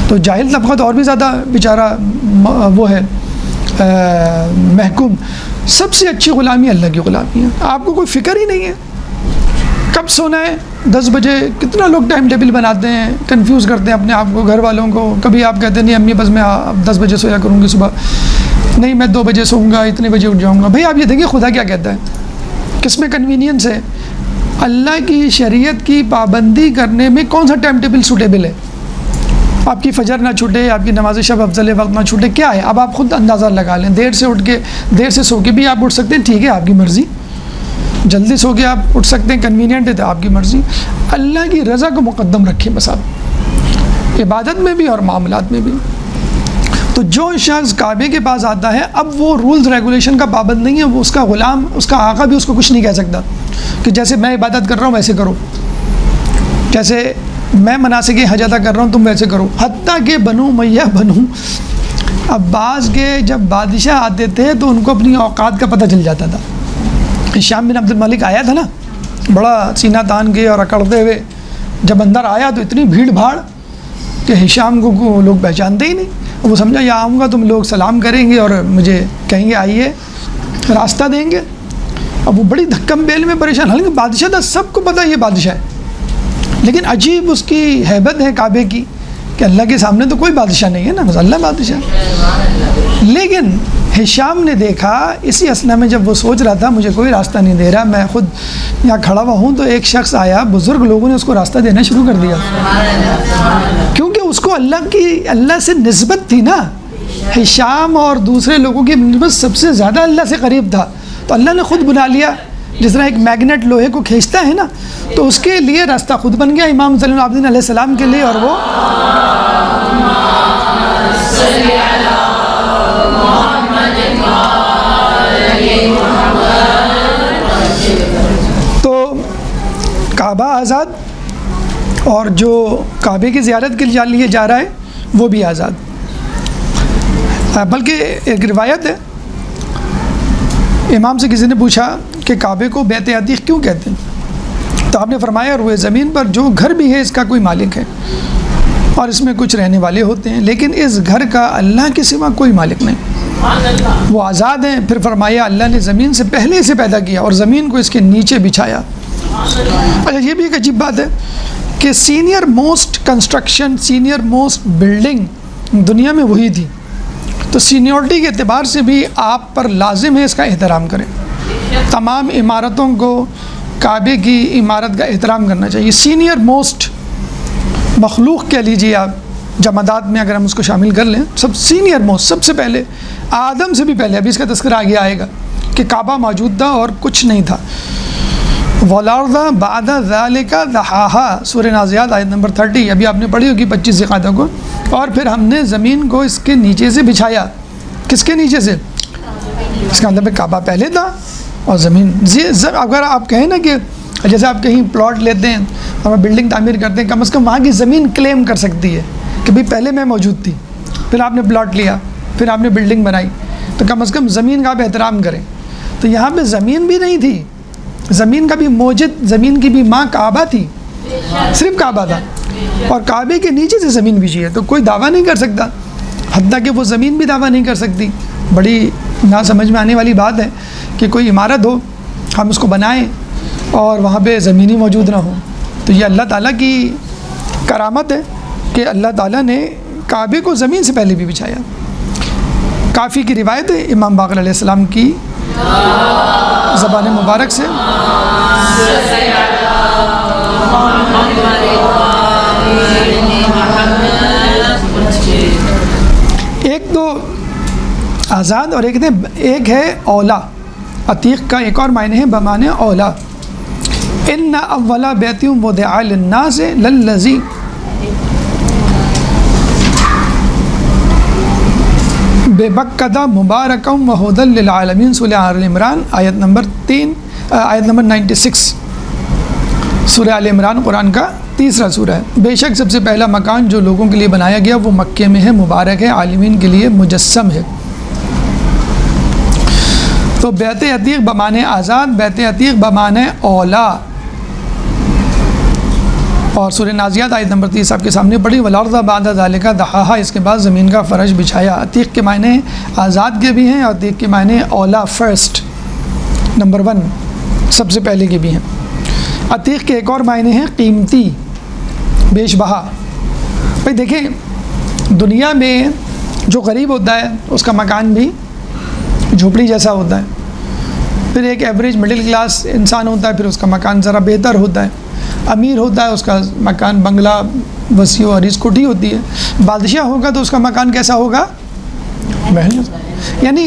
تو جاہل طبقہ تو اور بھی زیادہ بیچارہ وہ ہے محکوم۔ سب سے اچھی غلامی اللہ کی غلامی ہے، آپ کو کوئی فکر ہی نہیں ہے کب سونا ہے۔ 10 بجے کتنا لوگ ٹائم ٹیبل بناتے ہیں، کنفیوز کرتے ہیں اپنے آپ کو، گھر والوں کو۔ کبھی آپ کہتے ہیں نہیں امی بس میں 10 بجے سویا کروں گی صبح، نہیں میں 2 بجے سوؤں گا، اتنے بجے اٹھ جاؤں گا۔ بھئی آپ یہ دیکھیں خدا کیا کہتا ہے، کس میں کنوینئنس ہے۔ اللہ کی شریعت کی پابندی کرنے میں کون سا ٹائم ٹیبل سوٹیبل ہے؟ آپ کی فجر نہ چھوٹے، آپ کی نماز شب افضل وقت نہ چھوٹے، کیا ہے؟ اب آپ خود اندازہ لگا لیں۔ دیر سے سو کے بھی آپ اٹھ سکتے ہیں، ٹھیک ہے آپ کی مرضی، جلدی سو کے آپ اٹھ سکتے ہیں، کنوینئنٹ ہے تو آپ کی مرضی۔ اللہ کی رضا کو مقدم رکھیں بس آپ، عبادت میں بھی اور معاملات میں بھی۔ تو جو شخص کعبے کے پاس آتا ہے اب وہ رولز ریگولیشن کا پابند نہیں ہے، وہ اس کا غلام، اس کا آقا بھی اس کو کچھ نہیں کہہ سکتا کہ جیسے میں عبادت کر رہا ہوں ویسے کرو، جیسے میں مناسک حج ادا کر رہا ہوں تم ویسے کرو۔ حتیٰ کہ بنو امیہ بنو عباس کے جب بادشاہ آتے تھے تو ان کو اپنی اوقات کا پتہ چل جاتا تھا۔ ہشام بن عبد الملک آیا تھا نا، بڑا سینہ تان کے اور اکڑتے ہوئے، جب اندر آیا تو اتنی بھیڑ بھاڑ کہ ہشام کو لوگ پہچانتے ہی نہیں۔ وہ سمجھا یا آؤں گا تم لوگ سلام کریں گے اور مجھے کہیں گے آئیے، راستہ دیں گے۔ اب وہ بڑی دھکم بیل میں پریشان، حالانکہ بادشاہ تھا، سب کو پتہ یہ بادشاہ ہے، لیکن عجیب اس کی ہیبت ہے کعبے کی کہ اللہ کے سامنے تو کوئی بادشاہ نہیں ہے نا، بس اللہ بادشاہ۔ لیکن ہشام نے دیکھا اسی اثنا میں جب وہ سوچ رہا تھا مجھے کوئی راستہ نہیں دے رہا، میں خود یہاں کھڑا ہوا ہوں، تو ایک شخص آیا، بزرگ لوگوں نے اس کو راستہ دینا شروع کر دیا، کیونکہ اس کو اللہ سے نسبت تھی نا۔ ہشام اور دوسرے لوگوں کی نسبت سب سے زیادہ اللہ سے قریب تھا، تو اللہ نے خود بلا لیا، جس طرح ایک میگنیٹ لوہے کو کھینچتا ہے نا، تو اس کے لیے راستہ خود بن گیا امام زین العابدین علیہ السلام کے لیے، اور وہ تو کعبہ آزاد، اور جو کعبے کی زیارت کے لیے جا رہا ہے وہ بھی آزاد۔ بلکہ ایک روایت ہے، امام سے کسی نے پوچھا کہ کعبے کو بیت عتیق کیوں کہتے ہیں، تو آپ نے فرمایا روئے زمین پر جو گھر بھی ہے اس کا کوئی مالک ہے اور اس میں کچھ رہنے والے ہوتے ہیں، لیکن اس گھر کا اللہ کے سوا کوئی مالک نہیں، وہ آزاد ہیں۔ پھر فرمایا اللہ نے زمین سے پہلے سے پیدا کیا اور زمین کو اس کے نیچے بچھایا۔ اچھا یہ بھی ایک عجیب بات ہے کہ senior most construction, senior most building دنیا میں وہی تھی، تو سینیورٹی کے اعتبار سے بھی آپ پر لازم ہے اس کا احترام کریں۔ تمام عمارتوں کو کعبے کی عمارت کا احترام کرنا چاہیے۔ سینئر موسٹ مخلوق کہہ لیجیے آپ، جمادات میں اگر ہم اس کو شامل کر لیں، سب سینئر موسٹ، سب سے پہلے آدم سے بھی پہلے، ابھی اس کا تذکرہ آگے آئے گا کہ کعبہ موجود تھا اور کچھ نہیں تھا. وَالْأَرْضَ بَعْدَ ذَلِكَ دَحَاهَا، سورہ نازعات آیت نمبر 30، ابھی آپ نے پڑھی ہوگی 25 ذی-القعدہ کو. اور پھر ہم نے زمین کو اس کے نیچے سے بچھایا. کس کے نیچے سے؟ اس کا مطلب کعبہ پہلے تھا اور زمین. اگر آپ کہیں نا کہ جیسے آپ کہیں پلاٹ لیتے ہیں اور بلڈنگ تعمیر کرتے ہیں، کم از کم وہاں کی زمین کلیم کر سکتی ہے کہ بھئی پہلے میں موجود تھی، پھر آپ نے پلاٹ لیا، پھر آپ نے بلڈنگ بنائی، تو کم از کم زمین کا آپ احترام کریں. تو یہاں پہ زمین بھی نہیں تھی، زمین کا بھی موجد، زمین کی بھی ماں کعبہ تھی، صرف کعبہ تھا، اور کعبے کے نیچے سے زمین بچھی ہے. تو کوئی دعویٰ نہیں کر سکتا، حتیٰ کہ وہ زمین بھی دعویٰ نہیں کر سکتی. بڑی نہ سمجھ میں آنے والی بات ہے کہ کوئی عمارت ہو، ہم اس کو بنائیں اور وہاں پہ زمین ہی موجود نہ ہو. تو یہ اللہ تعالیٰ کی کرامت ہے کہ اللہ تعالیٰ نے کعبے کو زمین سے پہلے بھی بچھایا. کافی کی روایت ہے امام باقر علیہ السلام کی زبان مبارک سے. ایک تو آزاد اور ایک ہے اولا. عتیق کا ایک اور معنی ہے بمعنی اولا. ان اول بیت وضع للناس للذی، ببکۃ مبارکا وہدی للعالمین، سورہ آل عمران آیت نمبر 96. سورہ آل عمران قرآن کا تیسرا سورہ ہے. بے شک سب سے پہلا مکان جو لوگوں کے لیے بنایا گیا وہ مکے میں ہے، مبارک ہے، عالمین کے لیے مجسم ہے. تو بیت عتیق بمعنی آزاد، بیت عتیق بمعنی اولا. اور سورہ نازعات آیت نمبر 30 آپ کے سامنے پڑھی. وَالْأَرْضَ بَعْدَ ذَلِكَ دَحَاهَا، اس کے بعد زمین کا فرش بچھایا. عتیق کے معنی آزاد کے بھی ہیں اور عتیق کے معنی اولا، فرسٹ، نمبر 1، سب سے پہلے کے بھی ہیں. عتیق کے ایک اور معنی ہیں قیمتی، بیش بہا. بھائی دیکھیں، دنیا میں جو غریب ہوتا ہے اس کا مکان بھی جھوپڑی جیسا ہوتا ہے. پھر ایک ایوریج مڈل کلاس انسان ہوتا ہے، پھر اس کا مکان ذرا بہتر ہوتا ہے. امیر ہوتا ہے اس کا مکان بنگلہ، وسیع و عریض کوٹھی ہوتی ہے. بادشاہ ہوگا تو اس کا مکان کیسا ہوگا؟ محل. یعنی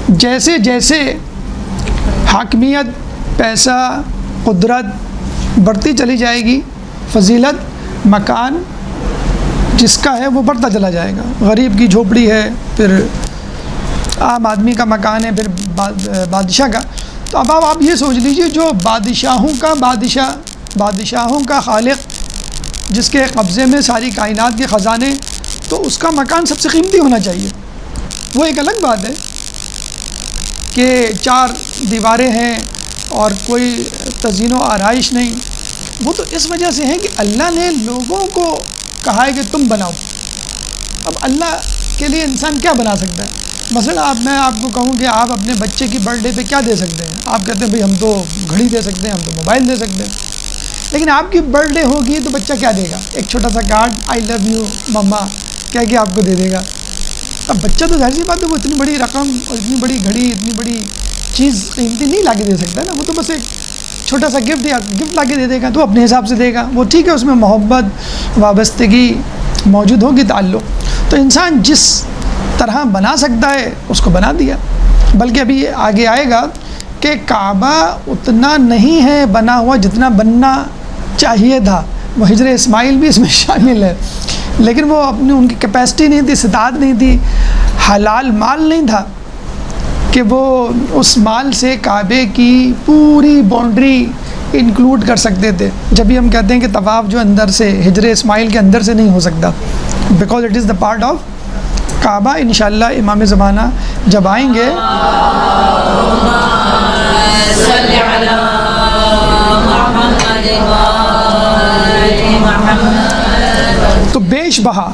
جیسے جیسے حاکمیت، پیسہ، قدرت بڑھتی چلی جائے گی، فضیلت، مکان جس کا ہے وہ بڑھتا چلا جائے گا. غریب کی جھوپڑی ہے، پھر عام آدمی کا مکان ہے، پھر بادشاہ کا. تو اب آپ یہ سوچ لیجئے، جو بادشاہوں کا بادشاہ، بادشاہوں کا خالق، جس کے قبضے میں ساری کائنات کے خزانے، تو اس کا مکان سب سے قیمتی ہونا چاہیے. وہ ایک الگ بات ہے کہ 4 دیواریں ہیں اور کوئی تزئین و آرائش نہیں. وہ تو اس وجہ سے ہے کہ اللہ نے لوگوں کو کہا ہے کہ تم بناؤ. اب اللہ کے لیے انسان کیا بنا سکتا ہے؟ مثلا میں آپ کو کہوں کہ آپ اپنے بچے کی برتھ ڈے پہ کیا دے سکتے ہیں؟ آپ کہتے ہیں بھئی ہم تو گھڑی دے سکتے ہیں، ہم تو موبائل دے سکتے ہیں. لیکن آپ کی برتھ ڈے ہوگی تو بچہ کیا دے گا؟ ایک چھوٹا سا کارڈ، آئی لو یو مما کہہ کے آپ کو دے دے گا. اب بچہ تو ظاہر سی بات ہے وہ اتنی بڑی رقم اور اتنی بڑی گھڑی، اتنی بڑی چیز قیمتی نہیں لا کے دے سکتا نا. وہ تو بس ایک چھوٹا سا گفٹ لا کے دے دے گا، تو اپنے حساب سے دے گا. وہ ٹھیک ہے، اس میں محبت، وابستگی موجود ہوگی، تعلق. تو انسان جس طرح بنا سکتا ہے اس کو بنا دیا. بلکہ ابھی آگے آئے گا کہ کعبہ اتنا نہیں ہے بنا ہوا جتنا بننا چاہیے تھا. وہ ہجر اسماعیل بھی اس میں شامل ہے، لیکن وہ ان کی کیپیسٹی نہیں تھی، استطاعت نہیں تھی، حلال مال نہیں تھا کہ وہ اس مال سے کعبے کی پوری باؤنڈری انکلوڈ کر سکتے تھے. جب بھی ہم کہتے ہیں کہ طواف جو اندر سے ہجر اسماعیل کے اندر سے نہیں ہو سکتا، because it is the part of Kaaba. انشاءاللہ امام زمانہ جب آئیں گے تو بیش بہا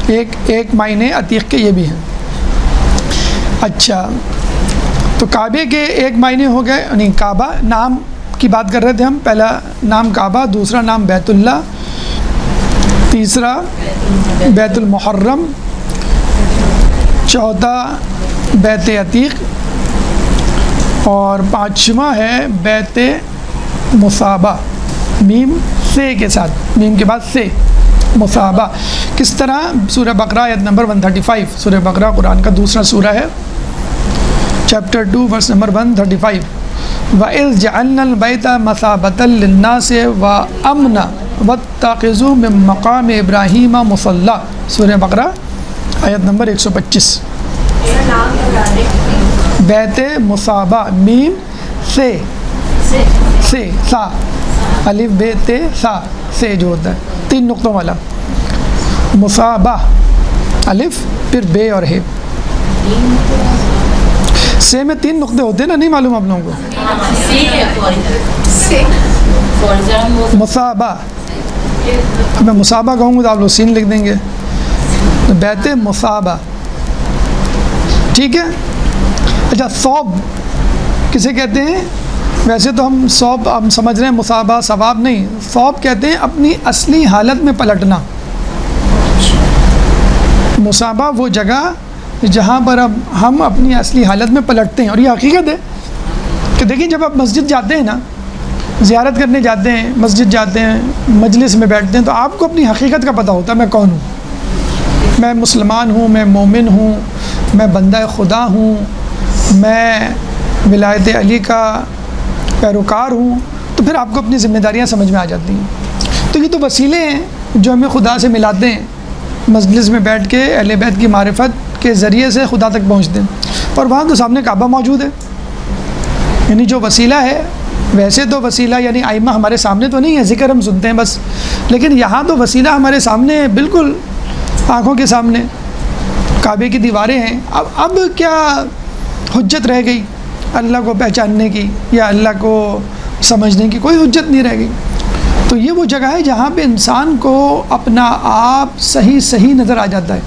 ایک معنی عتیق کے یہ بھی ہیں. اچھا، تو کعبے کے ایک معنی ہو گئے، یعنی کعبہ نام کی بات کر رہے تھے ہم. پہلا نام کعبہ، دوسرا نام بیت اللہ، تیسرا بیت المحرم، چوتھا بیت عتیق، اور 5واں ہے بیت مثابہ، میم سے کے ساتھ، میم کے بعد سے. مصابہ. کس طرح؟ سورہ بقرہ آیت نمبر 135. سورہ بقرہ قرآن کا دوسرا سورہ ہے، چیپٹر 2 ورس نمبر 135. وَإِذْ جَعَلْنَا الْبَيْتَ مَثَابَةً لِلنَّاسِ وَأَمْنًا وَاتَّخِذُوا مِن مَّقَامِ إِبْرَاهِيمَ مُصَلًّى. سورہ بقرہ آیت نمبر 125. بیت مصابہ، میم سے سا، الف بے تے سا، سے جو ہوتا ہے 3 نقطوں والا. مصابہ الف پھر بے اور ہے. سے میں 3 نقطے ہوتے ہیں نا، نہیں معلوم آپ لوگوں کو؟ مصابہ، میں مصابہ کہوں گا تو آپ لوگ سین لکھ دیں گے. بیت مصابہ، ٹھیک ہے. اچھا، ثوب کسے کہتے ہیں؟ ویسے تو ہم ثوب ہم سمجھ رہے ہیں مصابہ ثواب، نہیں، ثوب کہتے ہیں اپنی اصلی حالت میں پلٹنا. مصابہ وہ جگہ جہاں پر اب ہم اپنی اصلی حالت میں پلٹتے ہیں. اور یہ حقیقت ہے کہ دیکھیں، جب آپ مسجد جاتے ہیں نا، زیارت کرنے جاتے ہیں، مسجد جاتے ہیں، مجلس میں بیٹھتے ہیں، تو آپ کو اپنی حقیقت کا پتہ ہوتا ہے میں کون ہوں. میں مسلمان ہوں، میں مومن ہوں، میں بندہ خدا ہوں، میں ولایت علی کا پیروکار ہوں. تو پھر آپ کو اپنی ذمہ داریاں سمجھ میں آ جاتی ہیں. تو یہ تو وسیلے ہیں جو ہمیں خدا سے ملاتے ہیں. مجلس میں بیٹھ کے اہل بیت کی معرفت کے ذریعے سے خدا تک پہنچتے ہیں. اور وہاں تو سامنے کعبہ موجود ہے. یعنی جو وسیلہ ہے، ویسے تو وسیلہ یعنی ائمہ ہمارے سامنے تو نہیں ہے، ذکر ہم سنتے ہیں بس، لیکن یہاں تو وسیلہ ہمارے سامنے ہے، بالکل آنکھوں کے سامنے. کعبے کی دیواریں ہیں. اب کیا حجت رہ گئی اللہ کو پہچاننے کی یا اللہ کو سمجھنے کی؟ کوئی حجت نہیں رہ گئی. تو یہ وہ جگہ ہے جہاں پہ انسان کو اپنا آپ صحیح نظر آ جاتا ہے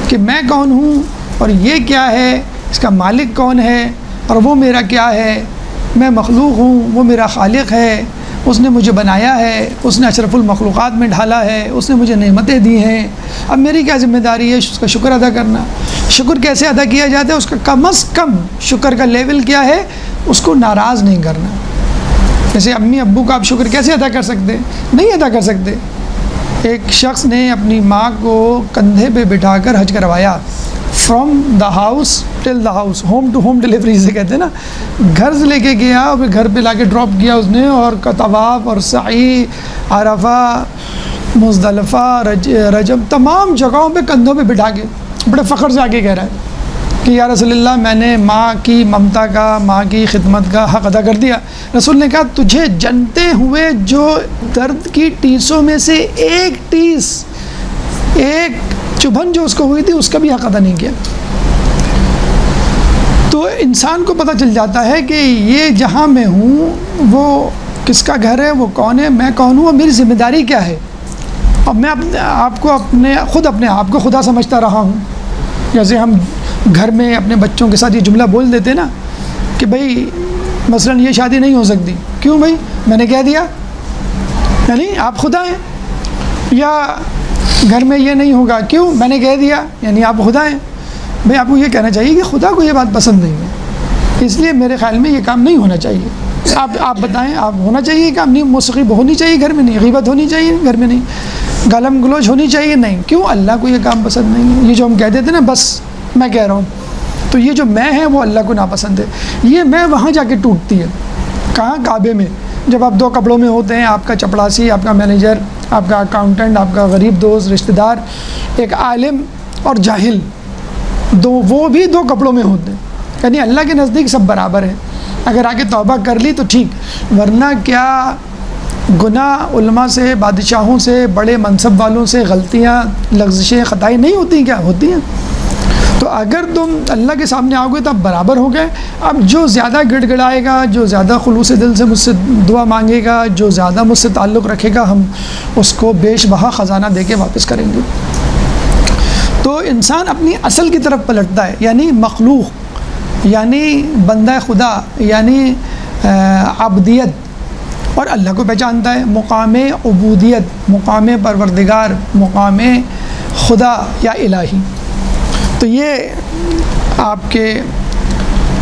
کہ میں کون ہوں اور یہ کیا ہے، اس کا مالک کون ہے اور وہ میرا کیا ہے. میں مخلوق ہوں، وہ میرا خالق ہے، اس نے مجھے بنایا ہے، اس نے اشرف المخلوقات میں ڈھالا ہے، اس نے مجھے نعمتیں دی ہیں. اب میری کیا ذمہ داری ہے؟ اس کا شکر ادا کرنا. شکر کیسے ادا کیا جاتا ہے؟ اس کا کم از کم شکر کا لیول کیا ہے؟ اس کو ناراض نہیں کرنا. جیسے امی ابو کا آپ شکر کیسے ادا کر سکتے؟ نہیں ادا کر سکتے. ایک شخص نے اپنی ماں کو کندھے پہ بٹھا کر حج کروایا، from the house till the house, home to home delivery سے کہتے ہیں نا. گھر سے لے کے گیا اور پھر گھر پہ لا کے ڈراپ کیا اس نے، اور طواف اور سعی، عرفہ، مزدلفہ، رجب، تمام جگہوں پہ کندھوں پہ بٹھا کے بڑے فخر سے آگے کہہ رہا ہے کہ یا رسول اللہ، میں نے ماں کی ممتا کا، ماں کی خدمت کا حق ادا کر دیا. رسول نے کہا تجھے جنتے ہوئے جو درد کی ٹیسوں میں سے ایک ٹیس، ایک چبھن جو اس کو ہوئی تھی، اس کا بھی حق ادا نہیں کیا. تو انسان کو پتہ چل جاتا ہے کہ یہ جہاں میں ہوں وہ کس کا گھر ہے، وہ کون ہے، میں کون ہوں اور میری ذمہ داری کیا ہے. اب میں اپنے آپ کو خدا سمجھتا رہا ہوں. جیسے ہم گھر میں اپنے بچوں کے ساتھ یہ جملہ بول دیتے نا کہ بھائی مثلاً یہ شادی نہیں ہو سکتی. کیوں بھائی؟ میں نے کہہ دیا، یعنی آپ خدا ہیں. یا گھر میں یہ نہیں ہوگا، کیوں؟ میں نے کہہ دیا، یعنی آپ خدا ہیں. بھائی آپ کو یہ کہنا چاہیے کہ خدا کو یہ بات پسند نہیں ہے، اس لیے میرے خیال میں یہ کام نہیں ہونا چاہیے. آپ بتائیں، آپ ہونا چاہیے کام نہیں؟ موسیقی ہونی چاہیے گھر میں؟ نہیں. غیبت ہونی چاہیے گھر میں؟ نہیں. گالم گلوچ ہونی چاہیے؟ نہیں. کیوں؟ اللہ کو یہ کام پسند نہیں ہے. یہ جو ہم کہہ دیتے نا بس میں کہہ رہا ہوں، تو یہ جو میں ہے وہ اللہ کو ناپسند ہے. یہ میں وہاں جا کے ٹوٹتی ہے. کہاں؟ کعبے میں. جب آپ 2 کپڑوں میں ہوتے ہیں، آپ کا چپڑاسی، آپ کا مینیجر، آپ کا اکاؤنٹنٹ، آپ کا غریب دوست، رشتہ دار، ایک عالم اور جاہل، وہ بھی 2 کپڑوں میں ہوتے ہیں. یعنی اللہ کے نزدیک سب برابر ہیں. اگر آگے توبہ کر لی تو ٹھیک، ورنہ کیا گناہ علماء سے، بادشاہوں سے، بڑے منصب والوں سے غلطیاں، لغزشیں، خطائیں نہیں ہوتی؟ کیا ہوتی ہیں. تو اگر تم اللہ کے سامنے آؤ گے تو اب برابر ہو گئے. اب جو زیادہ گڑ گڑائے گا، جو زیادہ خلوص دل سے مجھ سے دعا مانگے گا، جو زیادہ مجھ سے تعلق رکھے گا، ہم اس کو بیش بہا خزانہ دے کے واپس کریں گے. تو انسان اپنی اصل کی طرف پلٹتا ہے، یعنی مخلوق، یعنی بندہ خدا، یعنی عبدیت، اور اللہ کو پہچانتا ہے. مقام عبودیت، مقام پروردگار، مقام خدا یا الہی. تو یہ آپ کے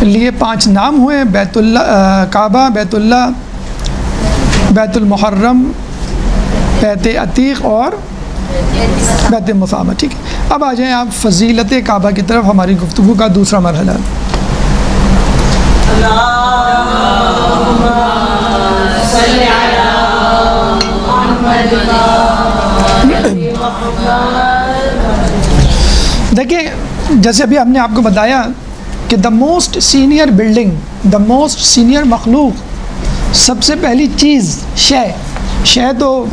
لیے 5 نام ہوئے: بیت اللہ، کعبہ، بیت اللہ، بیت المحرم، بیت عتیق اور بیت مثابہ. ٹھیک ہے، اب آ جائیں آپ فضیلت کعبہ کی طرف. ہماری گفتگو کا دوسرا مرحلہ. دیکھیں، جیسے ابھی ہم نے آپ کو بتایا کہ the most senior building, the most senior مخلوق، سب سے پہلی چیز شے تو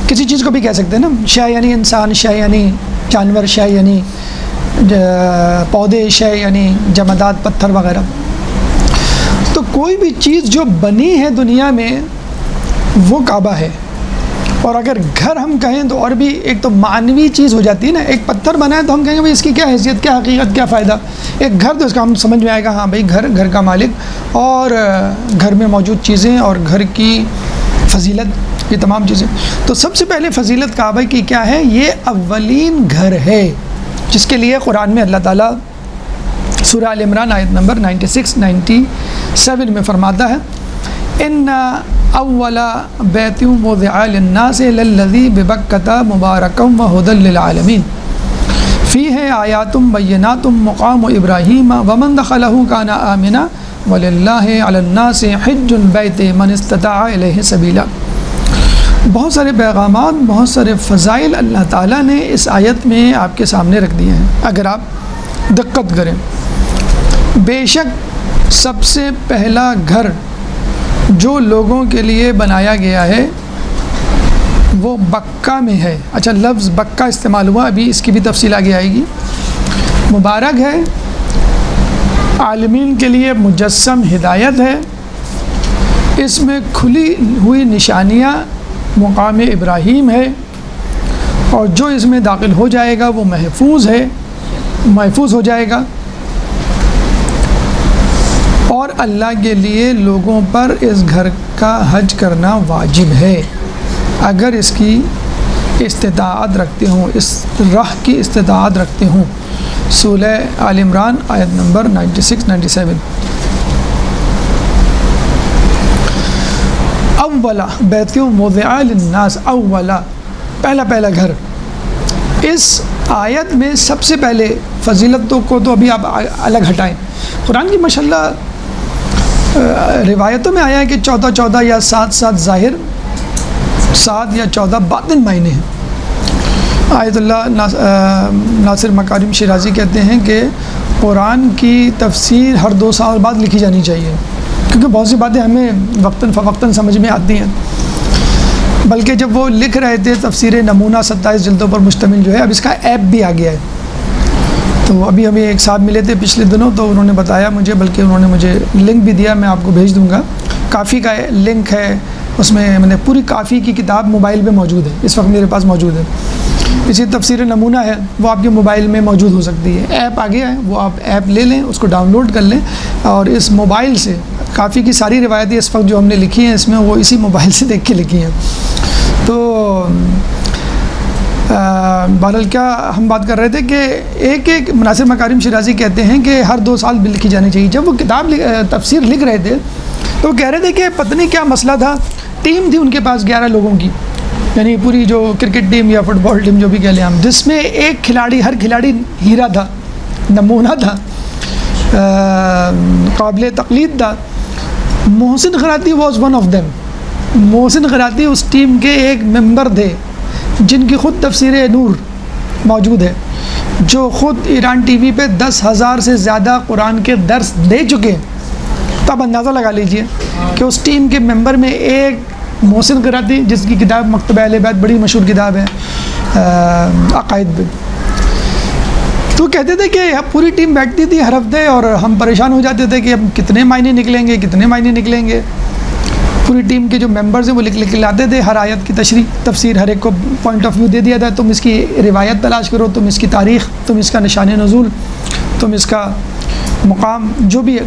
کسی چیز کو بھی کہہ سکتے ہیں نا. شے یعنی انسان، شے یعنی جانور، شے یعنی پودے، شے یعنی جمادات، پتھر وغیرہ. تو کوئی بھی چیز جو بنی ہے دنیا میں وہ کعبہ ہے. اور اگر گھر ہم کہیں تو اور بھی ایک تو معنوی چیز ہو جاتی ہے نا. ایک پتھر بنا ہے تو ہم کہیں گے بھائی اس کی کیا حیثیت، کیا حقیقت، کیا فائدہ. ایک گھر تو اس کا ہم سمجھ میں آئے گا، ہاں بھائی گھر کا مالک اور گھر میں موجود چیزیں اور گھر کی فضیلت، یہ تمام چیزیں. تو سب سے پہلے فضیلت کعبہ کی کیا ہے؟ یہ اولین گھر ہے جس کے لیے قرآن میں اللہ تعالیٰ سورہ آل عمران آیت نمبر 96 97 میں فرماتا ہے ان اول بیت وضع للناس للذی ببکۃ مبارکا وہدی للعالمین فیہ آیات بینات مقام ابراہیم ومن دخلہ کان آمنا وللہ علی الناس حج البیت من استطاع الیہ سبیلا. بہت سارے پیغامات، بہت سارے فضائل اللہ تعالیٰ نے اس آیت میں آپ کے سامنے رکھ دیے ہیں اگر آپ دقت کریں. بے شک سب سے پہلا گھر جو لوگوں کے لیے بنایا گیا ہے وہ بکہ میں ہے. اچھا، لفظ بکہ استعمال ہوا، ابھی اس کی بھی تفصیل آگے آئے گی. مبارک ہے، عالمین کے لیے مجسم ہدایت ہے، اس میں کھلی ہوئی نشانیاں مقام ابراہیم ہے، اور جو اس میں داخل ہو جائے گا وہ محفوظ ہو جائے گا. اور اللہ کے لیے لوگوں پر اس گھر کا حج کرنا واجب ہے اگر اس کی استطاعت رکھتے ہوں، اس راہ کی استطاعت رکھتے ہوں. سورہ آل عمران آیت نمبر 96 97. اولا بیت وضع للناس، اولا پہلا گھر. اس آیت میں سب سے پہلے فضیلتوں کو تو ابھی آپ الگ ہٹائیں. قرآن کی ماشاءاللہ روایتوں میں آیا ہے کہ 14 یا 7 ظاہر، 7 یا 14 باطن معنی ہیں. آیت اللہ ناصر مکارم شیرازی کہتے ہیں کہ قرآن کی تفسیر ہر 2 سال بعد لکھی جانی چاہیے، کیونکہ بہت سی باتیں ہمیں وقتاً فوقتاً سمجھ میں آتی ہیں. بلکہ جب وہ لکھ رہے تھے تفسیر نمونہ 27 جلدوں پر مشتمل جو ہے، اب اس کا ایپ بھی آ گیا ہے. تو ابھی ہمیں ایک صاحب ملے تھے پچھلے دنوں، تو انہوں نے بتایا مجھے، بلکہ انہوں نے مجھے لنک بھی دیا، میں آپ کو بھیج دوں گا. کافی کا لنک ہے اس میں پوری کافی کی کتاب موبائل پہ موجود ہے، اس وقت میرے پاس موجود ہے. اسی تفسیر نمونہ ہے، وہ آپ کے موبائل میں موجود ہو سکتی ہے. ایپ آ گیا ہے، وہ آپ ایپ لے لیں، اس کو ڈاؤن لوڈ کر لیں، اور اس موبائل سے کافی کی ساری روایتیں اس وقت جو ہم نے لکھی ہیں اس میں وہ اسی موبائل سے دیکھ کے لکھی ہیں. تو بہرحال کیا ہم بات کر رہے تھے کہ ایک ناصر مکارم شیرازی کہتے ہیں کہ ہر 2 سال بھی لکھی جانی چاہیے. جب وہ کتاب تفسیر لکھ رہے تھے تو کہہ رہے تھے کہ پتہ نہیں کیا مسئلہ تھا. ٹیم تھی ان کے پاس 11 لوگوں کی، یعنی پوری جو کرکٹ ٹیم یا فٹ بال ٹیم جو بھی کہہ لیں ہم، جس میں ایک کھلاڑی، ہر کھلاڑی ہیرا تھا، نمونہ تھا، قابل تقلید تھا. Mohsin Kharati was one of them. Mohsin Kharati اس ٹیم کے ایک ممبر تھے جن کی خود تفسیر نور موجود ہے، جو خود ایران ٹی وی پہ 10,000 سے زیادہ قرآن کے درس دے چکے ہیں. تو آپ اندازہ لگا لیجئے کہ اس ٹیم کے ممبر میں ایک محسن خراتی، جس کی کتاب مکتبہ اہل بیت بڑی مشہور کتاب ہے عقائد پہ. تو کہتے تھے کہ پوری ٹیم بیٹھتی تھی ہر ہفتے اور ہم پریشان ہو جاتے تھے کہ اب کتنے معنی نکلیں گے. پوری ٹیم کے جو ممبرز ہیں وہ لکھ کے لاتے تھے ہر آیت کی تفسیر، ہر ایک کو پوائنٹ آف ویو دے دیا تھا. تم اس کی روایت تلاش کرو، تم اس کی تاریخ، تم اس کا نشان نزول، تم اس کا مقام جو بھی ہے.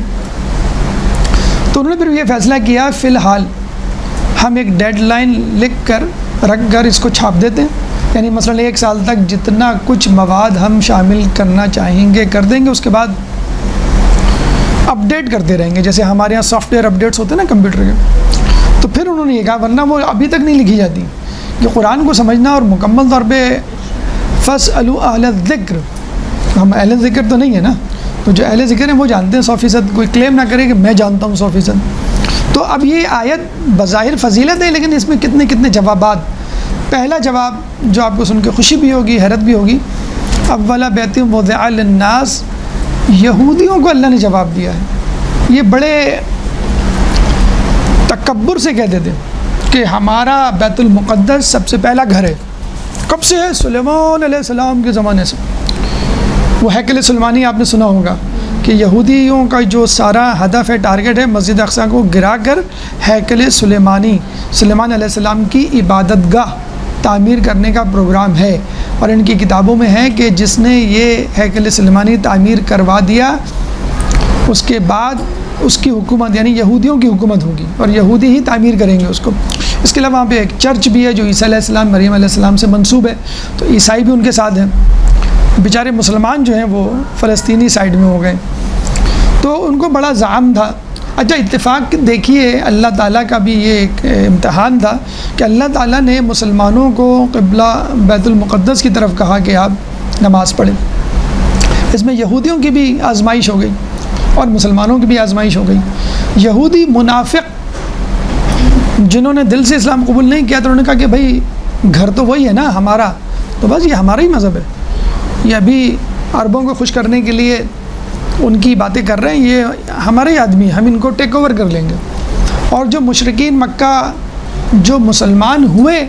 تو انہوں نے پھر یہ فیصلہ کیا فی الحال ہم ایک ڈیڈ لائن لکھ کر رکھ کر اس کو چھاپ دیتے ہیں. یعنی مثلا 1 سال تک جتنا کچھ مواد ہم شامل کرنا چاہیں گے کر دیں گے، اس کے بعد اپ ڈیٹ کرتے رہیں گے، جیسے ہمارے یہاں سافٹ ویئر اپڈیٹس ہوتے ہیں نا کمپیوٹر کے. تو پھر انہوں نے یہ کہا ورنہ وہ ابھی تک نہیں لکھی جاتی کہ قرآن کو سمجھنا اور مکمل طور پہ فاسألوا اہل الذکر، ہم اہل ذکر تو نہیں ہے نا، تو جو اہل ذکر ہیں وہ جانتے ہیں 100%، کوئی کلیم نہ کرے کہ میں جانتا ہوں 100%۔ تو اب یہ آیت بظاہر فضیلت ہے، لیکن اس میں کتنے کتنے جوابات۔ پہلا جواب جو آپ کو سن کے خوشی بھی ہوگی، حیرت بھی ہوگی، اولا بیت وضع للناس، یہودیوں کو اللہ نے جواب دیا ہے۔ یہ بڑے تکبر سے کہتے تھے کہ ہمارا بیت المقدس سب سے پہلا گھر ہے۔ کب سے ہے؟ سلیمان علیہ السلام کے زمانے سے۔ وہ ہیکل سلیمانی آپ نے سنا ہوگا کہ یہودیوں کا جو سارا ہدف ہے، ٹارگٹ ہے، مسجد اقصیٰ کو گرا کر ہیکل سلیمانی، سلیمان علیہ السلام کی عبادت گاہ تعمیر کرنے کا پروگرام ہے۔ اور ان کی کتابوں میں ہے کہ جس نے یہ ہیکل سلیمانی تعمیر کروا دیا، اس کے بعد اس کی حکومت یعنی یہودیوں کی حکومت ہوگی اور یہودی ہی تعمیر کریں گے اس کو۔ اس کے علاوہ وہاں پہ ایک چرچ بھی ہے جو عیسیٰ علیہ السلام، مریم علیہ السلام سے منسوب ہے، تو عیسائی بھی ان کے ساتھ ہیں۔ بیچارے مسلمان جو ہیں وہ فلسطینی سائیڈ میں ہو گئے، تو ان کو بڑا زعم تھا۔ اچھا اتفاق دیکھیے، اللہ تعالیٰ کا بھی یہ ایک امتحان تھا کہ اللہ تعالیٰ نے مسلمانوں کو قبلہ بیت المقدس کی طرف کہا کہ آپ نماز پڑھیں۔ اس میں یہودیوں کی بھی آزمائش ہو گئی اور مسلمانوں کی بھی آزمائش ہو گئی۔ یہودی منافق جنہوں نے دل سے اسلام قبول نہیں کیا، تو انہوں نے کہا کہ بھائی گھر تو وہی ہے نا ہمارا، تو بس یہ ہمارا ہی مذہب ہے، یہ ابھی عربوں کو خوش کرنے کے لیے ان کی باتیں کر رہے ہیں، یہ ہمارے ہی آدمی، ہم ان کو ٹیک اوور کر لیں گے۔ اور جو مشرکین مکہ جو مسلمان ہوئے،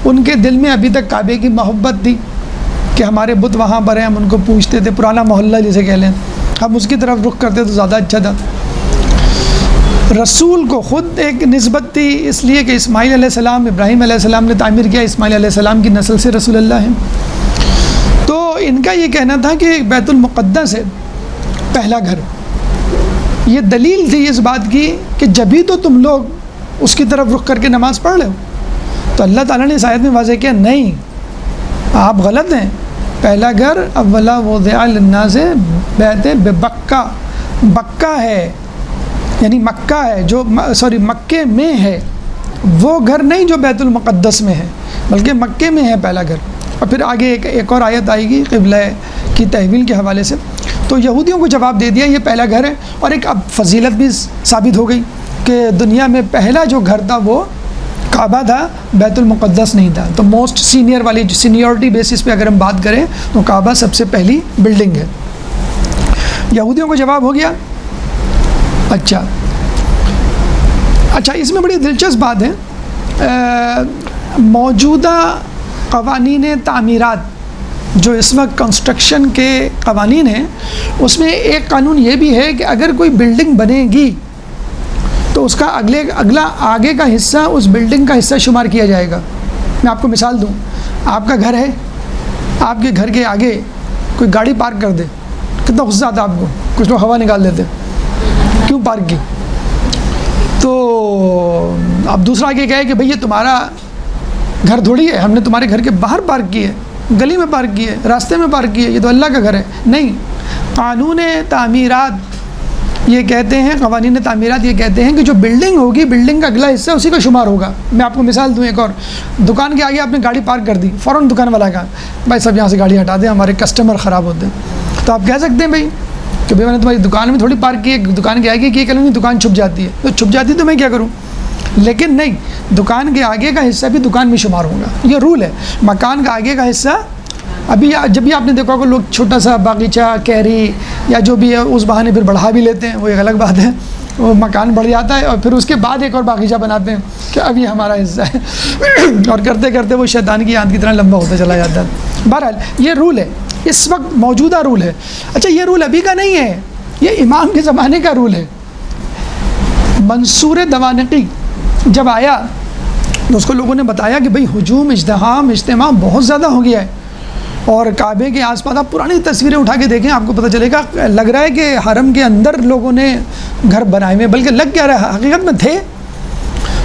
ان کے دل میں ابھی تک کعبے کی محبت تھی کہ ہمارے بت وہاں پر ہیں، ہم ان کو پوچھتے تھے، پرانا محلہ جسے کہہ لیں، ہم اس کی طرف رخ کرتے تو زیادہ اچھا تھا۔ رسول کو خود ایک نسبت تھی، اس لیے کہ اسماعیل علیہ السلام، ابراہیم علیہ السلام نے تعمیر کیا، اسماعیل علیہ السلام کی نسل سے رسول اللہ ہیں۔ تو ان کا یہ کہنا تھا کہ بیت المقدس ہے پہلا گھر۔ یہ دلیل تھی اس بات کی کہ جبھی تو تم لوگ اس کی طرف رخ کر کے نماز پڑھ رہے ہو۔ تو اللہ تعالیٰ نے اس آیت میں واضح کیا، نہیں آپ غلط ہیں، پہلا گھر اولا وضع للناس بیت ببکہ، بکہ ہے یعنی مکہ ہے، جو مکے میں ہے، وہ گھر نہیں جو بیت المقدس میں ہے، بلکہ مکے میں ہے پہلا گھر۔ اور پھر آگے ایک اور آیت آئے گی قبلہ کی تحویل کے حوالے سے۔ تو یہودیوں کو جواب دے دیا یہ پہلا گھر ہے، اور ایک اب فضیلت بھی ثابت ہو گئی کہ دنیا میں پہلا جو گھر تھا وہ کعبہ تھا، بیت المقدس نہیں تھا۔ تو موسٹ سینئر والی سینیورٹی بیسس پہ اگر ہم بات کریں تو کعبہ سب سے پہلی بلڈنگ ہے۔ یہودیوں کو جواب ہو گیا۔ اچھا اس میں بڑی دلچسپ بات ہے، موجودہ قوانین تعمیرات جو اس وقت کنسٹرکشن کے قوانین ہیں، اس میں ایک قانون یہ بھی ہے کہ اگر کوئی بلڈنگ بنے گی تو اس کا اگلا آگے کا حصہ اس بلڈنگ کا حصہ شمار کیا جائے گا۔ میں آپ کو مثال دوں، آپ کا گھر ہے، آپ کے گھر کے آگے کوئی گاڑی پارک کر دے، کتنا غصہ آتا آپ کو، کچھ لوگ ہوا نکال دیتے، کیوں پارک کی؟ تو اب دوسرا آگے کہے کہ بھئی یہ تمہارا گھر تھوڑی ہے، ہم نے تمہارے گھر کے باہر پارک کی ہے، گلی میں پارک کی ہے، راستے میں پارک کی ہے، یہ تو اللہ کا گھر ہے۔ نہیں، قانون تعمیرات یہ کہتے ہیں، قوانین تعمیرات یہ کہتے ہیں کہ جو بلڈنگ ہوگی، بلڈنگ کا اگلا حصہ اسی کا شمار ہوگا۔ میں آپ کو مثال دوں ایک اور، دکان کے آگے آپ نے گاڑی پارک کر دی، فوراً دکان والا کہا بھائی سب یہاں سے گاڑی ہٹا دیں، ہمارے کسٹمر خراب ہوتے ہیں۔ تو آپ کہہ سکتے ہیں بھائی کہ بھائی میں نے تمہاری دکان میں تھوڑی پارک کی ہے، دکان کے آگے کی کہ نہیں، دکان چھپ جاتی ہے، تو چھپ جاتی تو میں کیا کروں؟ لیکن نہیں، دکان کے آگے کا حصہ بھی دکان میں شمار ہوگا، یہ رول ہے۔ مکان کا آگے کا حصہ، ابھی جب بھی آپ نے دیکھا کہ لوگ چھوٹا سا باغیچہ، کیری یا جو بھی ہے اس بہانے پھر بڑھا بھی لیتے ہیں، وہ ایک الگ بات ہے، وہ مکان بڑھ جاتا ہے اور پھر اس کے بعد ایک اور باغیچہ بناتے ہیں کہ اب یہ ہمارا حصہ ہے اور کرتے کرتے وہ شیطان کی آنت کی طرح لمبا ہوتا چلا جاتا ہے۔ بہرحال یہ رول ہے، اس وقت موجودہ رول ہے۔ اچھا یہ رول ابھی کا نہیں ہے، یہ امام کے زمانے کا رول ہے۔ منصور دوانقی جب آیا تو اس کو لوگوں نے بتایا کہ بھئی ہجوم، ازدحام، اجتماع بہت زیادہ ہو گیا ہے، اور کعبے کے آس پاس آپ پرانی تصویریں اٹھا کے دیکھیں، آپ کو پتہ چلے گا لگ رہا ہے کہ حرم کے اندر لوگوں نے گھر بنائے ہوئے، بلکہ لگ کیا رہا ہے، حقیقت میں تھے۔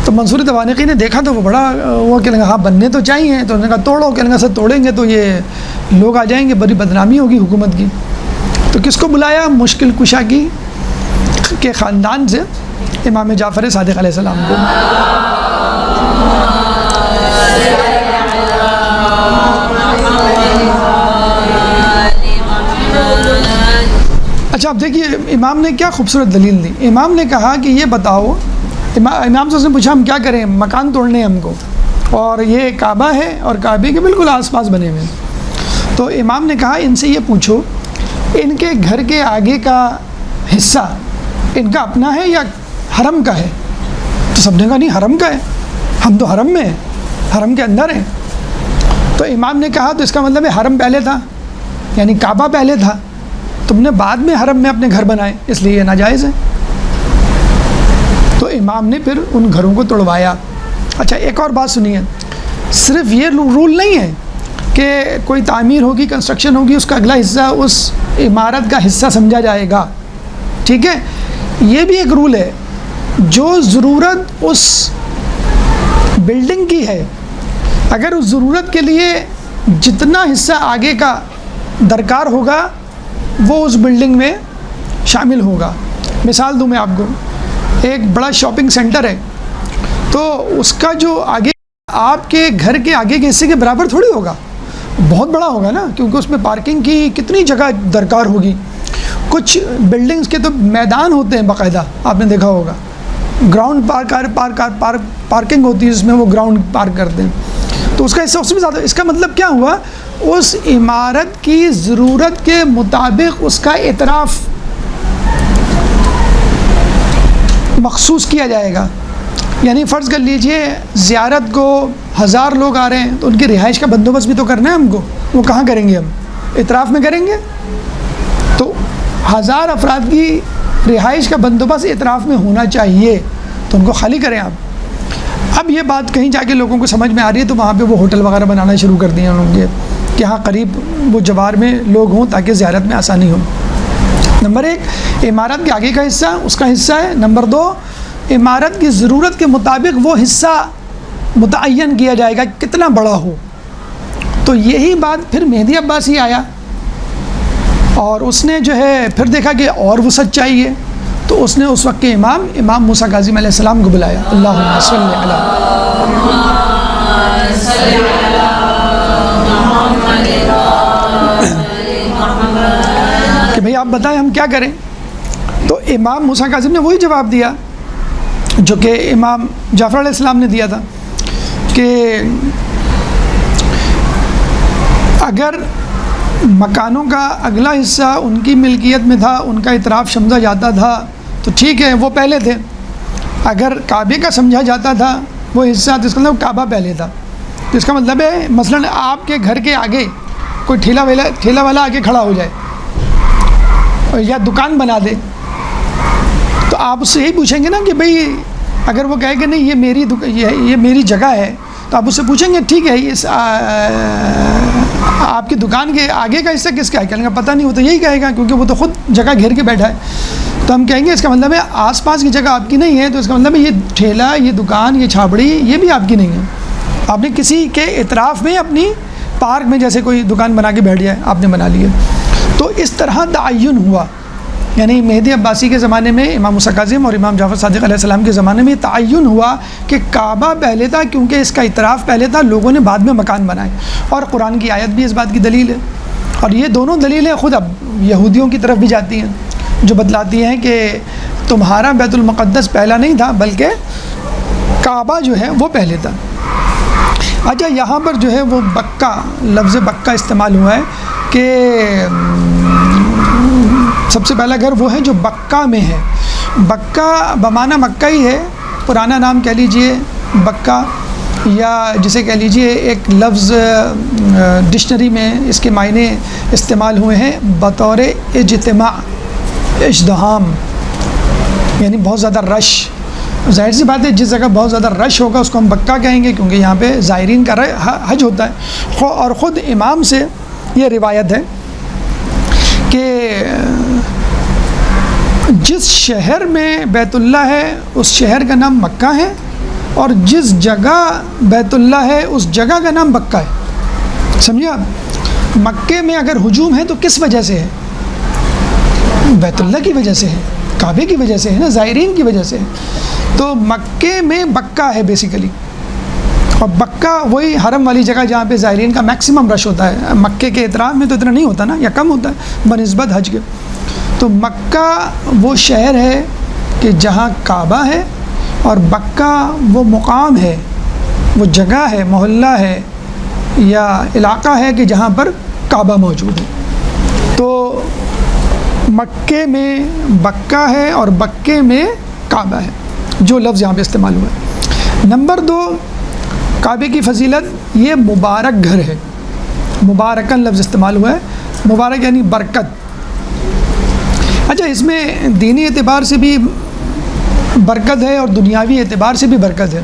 تو منصور دوانقی نے دیکھا تو وہ بڑا وہ کہنے لگا ہاں بننے تو چاہیے، تو انہوں نے کہا توڑو، کہنے لگا سر توڑیں گے تو یہ لوگ آ جائیں گے، بڑی بدنامی ہوگی حکومت کی۔ تو کس کو بلایا؟ مشکل کشا کی کے خاندان سے امام جعفر صادق علیہ السلام کو۔ اچھا اب دیکھیے امام نے کیا خوبصورت دلیل دی. امام نے کہا کہ یہ بتاؤ، امام سے اس نے پوچھا ہم کیا کریں، مکان توڑنے ہیں ہم کو، اور یہ کعبہ ہے اور کعبے کے بالکل آس پاس بنے ہوئے ہیں. تو امام نے کہا ان سے یہ پوچھو ان کے گھر کے آگے کا حصہ ان کا اپنا ہے یا حرم کا ہے؟ تو سب نے کہا نہیں حرم کا ہے، ہم تو حرم میں ہیں، حرم کے اندر ہیں. تو امام نے کہا تو اس کا مطلب ہے حرم پہلے تھا، یعنی کعبہ پہلے تھا، تم نے بعد میں حرم میں اپنے گھر بنائے، اس لیے یہ ناجائز ہے. تو امام نے پھر ان گھروں کو توڑوایا. اچھا ایک اور بات سنیے، صرف یہ رول نہیں ہے کہ کوئی تعمیر ہوگی، کنسٹرکشن ہوگی، اس کا اگلا حصہ اس عمارت کا حصہ سمجھا جائے گا، ٹھیک ہے. یہ بھی ایک رول ہے، جو ضرورت اس بلڈنگ کی ہے، اگر اس ضرورت کے لیے جتنا حصہ آگے کا درکار ہوگا وہ اس بلڈنگ میں شامل ہوگا. مثال دوں میں آپ کو، ایک بڑا شاپنگ سینٹر ہے، تو اس کا جو آگے آپ کے گھر کے آگے کے حصے کے برابر تھوڑی ہوگا، بہت بڑا ہوگا نا، کیونکہ اس میں پارکنگ کی کتنی جگہ درکار ہوگی. کچھ بلڈنگز کے تو میدان ہوتے ہیں باقاعدہ، آپ نے دیکھا ہوگا، گراؤنڈ پارکنگ ہوتی ہے جس میں وہ گراؤنڈ پارک کرتے ہیں، تو اس کا حصہ اس سے بھی زیادہ. اس کا مطلب کیا ہوا، اس عمارت کی ضرورت کے مطابق اس کا اطراف مخصوص کیا جائے گا. یعنی فرض کر لیجئے زیارت کو 1000 لوگ آ رہے ہیں، تو ان کی رہائش کا بندوبست بھی تو کرنا ہے ہم کو. وہ کہاں کریں گے؟ ہم اطراف میں کریں گے. تو 1000 افراد کی رہائش کا بندوبست اطراف میں ہونا چاہیے، تو ان کو خالی کریں آپ. اب یہ بات کہیں جا کے لوگوں کو سمجھ میں آ رہی ہے، تو وہاں پہ وہ ہوٹل وغیرہ بنانا شروع کر دیے انہوں نے کہ ہاں قریب وہ جوار میں لوگ ہوں تاکہ زیارت میں آسانی ہو. نمبر 1 عمارت کے آگے کا حصہ اس کا حصہ ہے. نمبر 2 عمارت کی ضرورت کے مطابق وہ حصہ متعین کیا جائے گا کتنا بڑا ہو. تو یہی بات پھر مہدی عباسی آیا اور اس نے جو ہے پھر دیکھا کہ اور وسعت چاہیے، تو اس نے اس وقت کے امام موسیٰ کاظم علیہ السلام کو بلایا. اللہم صلی علی کہ بھئی آپ بتائیں ہم کیا کریں. تو امام موسیٰ کاظم نے وہی جواب دیا جو کہ امام جعفر علیہ السلام نے دیا تھا کہ اگر مکانوں کا اگلا حصہ ان کی ملکیت میں تھا، ان کا اطراف سمجھا جاتا تھا تو ٹھیک ہے، وہ پہلے تھے. اگر کعبے کا سمجھا جاتا تھا وہ حصہ، تو اس کا مطلب کعبہ پہلے تھا. تو اس کا مطلب ہے مثلاً آپ کے گھر کے آگے کوئی ٹھیلا والا آگے کھڑا ہو جائے یا دکان بنا دے، تو آپ اس سے یہی پوچھیں گے نا کہ بھئی اگر وہ کہے کہ نہیں یہ میری جگہ ہے، تو آپ اس سے پوچھیں گے ٹھیک ہے آپ کی دکان کے آگے کا حصہ کس کا ہے؟ کہنے کا پتہ نہیں. وہ تو یہی کہے گا کیونکہ وہ تو خود جگہ گھیر کے بیٹھا ہے. تو ہم کہیں گے اس کا مطلب ہے آس پاس کی جگہ آپ کی نہیں ہے، تو اس کا مطلب ہے یہ ٹھیلا، یہ دکان، یہ چھاپڑی، یہ بھی آپ کی نہیں ہے. آپ نے کسی کے اطراف میں اپنی پارک میں جیسے کوئی دکان بنا کے بیٹھ جائے، آپ نے بنا لی ہے. تو اس طرح تعین ہوا، یعنی مہدی عباسی کے زمانے میں امام موسیٰ کاظم اور امام جعفر صادق علیہ السلام کے زمانے میں تعین ہوا کہ کعبہ پہلے تھا، کیونکہ اس کا اطراف پہلے تھا، لوگوں نے بعد میں مکان بنائے. اور قرآن کی آیت بھی اس بات کی دلیل ہے. اور یہ دونوں دلیلیں خود اب یہودیوں کی طرف بھی جاتی ہیں، جو بتلاتی ہیں کہ تمہارا بیت المقدس پہلا نہیں تھا بلکہ کعبہ جو ہے وہ پہلے تھا. اچھا یہاں پر جو ہے وہ بکہ، لفظ بکہ استعمال ہوا ہے کہ سب سے پہلا گھر وہ ہے جو بکہ میں ہے. بکہ بمعنی مکہ ہی ہے، پرانا نام کہہ لیجئے بکہ، یا جسے کہہ لیجئے ایک لفظ ڈکشنری میں اس کے معنی استعمال ہوئے ہیں بطور اجتماع، ازدحام، یعنی بہت زیادہ رش. ظاہر سی بات ہے جس جگہ بہت زیادہ رش ہوگا اس کو ہم بکہ کہیں گے، کیونکہ یہاں پہ زائرین کا حج ہوتا ہے. اور خود امام سے یہ روایت ہے کہ جس شہر میں بیت اللہ ہے اس شہر کا نام مکہ ہے، اور جس جگہ بیت اللہ ہے اس جگہ کا نام بکہ ہے. سمجھے آپ؟ مکے میں اگر ہجوم ہے تو کس وجہ سے ہے؟ بیت اللہ کی وجہ سے ہے، کعبے کی وجہ سے ہے نا، زائرین کی وجہ سے ہے. تو مکے میں بکہ ہے بیسیکلی. اور بکہ وہی حرم والی جگہ جہاں پہ زائرین کا میکسیمم رش ہوتا ہے. مکے کے اعتراف میں تو اتنا نہیں ہوتا نا, یا کم ہوتا ہے بنسبت حج کے. تو مکہ وہ شہر ہے کہ جہاں کعبہ ہے, اور بکہ وہ مقام ہے, وہ جگہ ہے, محلہ ہے یا علاقہ ہے کہ جہاں پر کعبہ موجود ہے. تو مکے میں بکہ ہے اور بکے میں کعبہ ہے, جو لفظ یہاں پہ استعمال ہوا ہے. نمبر 2, کعبے کی فضیلت, یہ مبارک گھر ہے. مبارکن لفظ استعمال ہوا ہے, مبارک یعنی برکت. اچھا, اس میں دینی اعتبار سے بھی برکت ہے اور دنیاوی اعتبار سے بھی برکت ہے.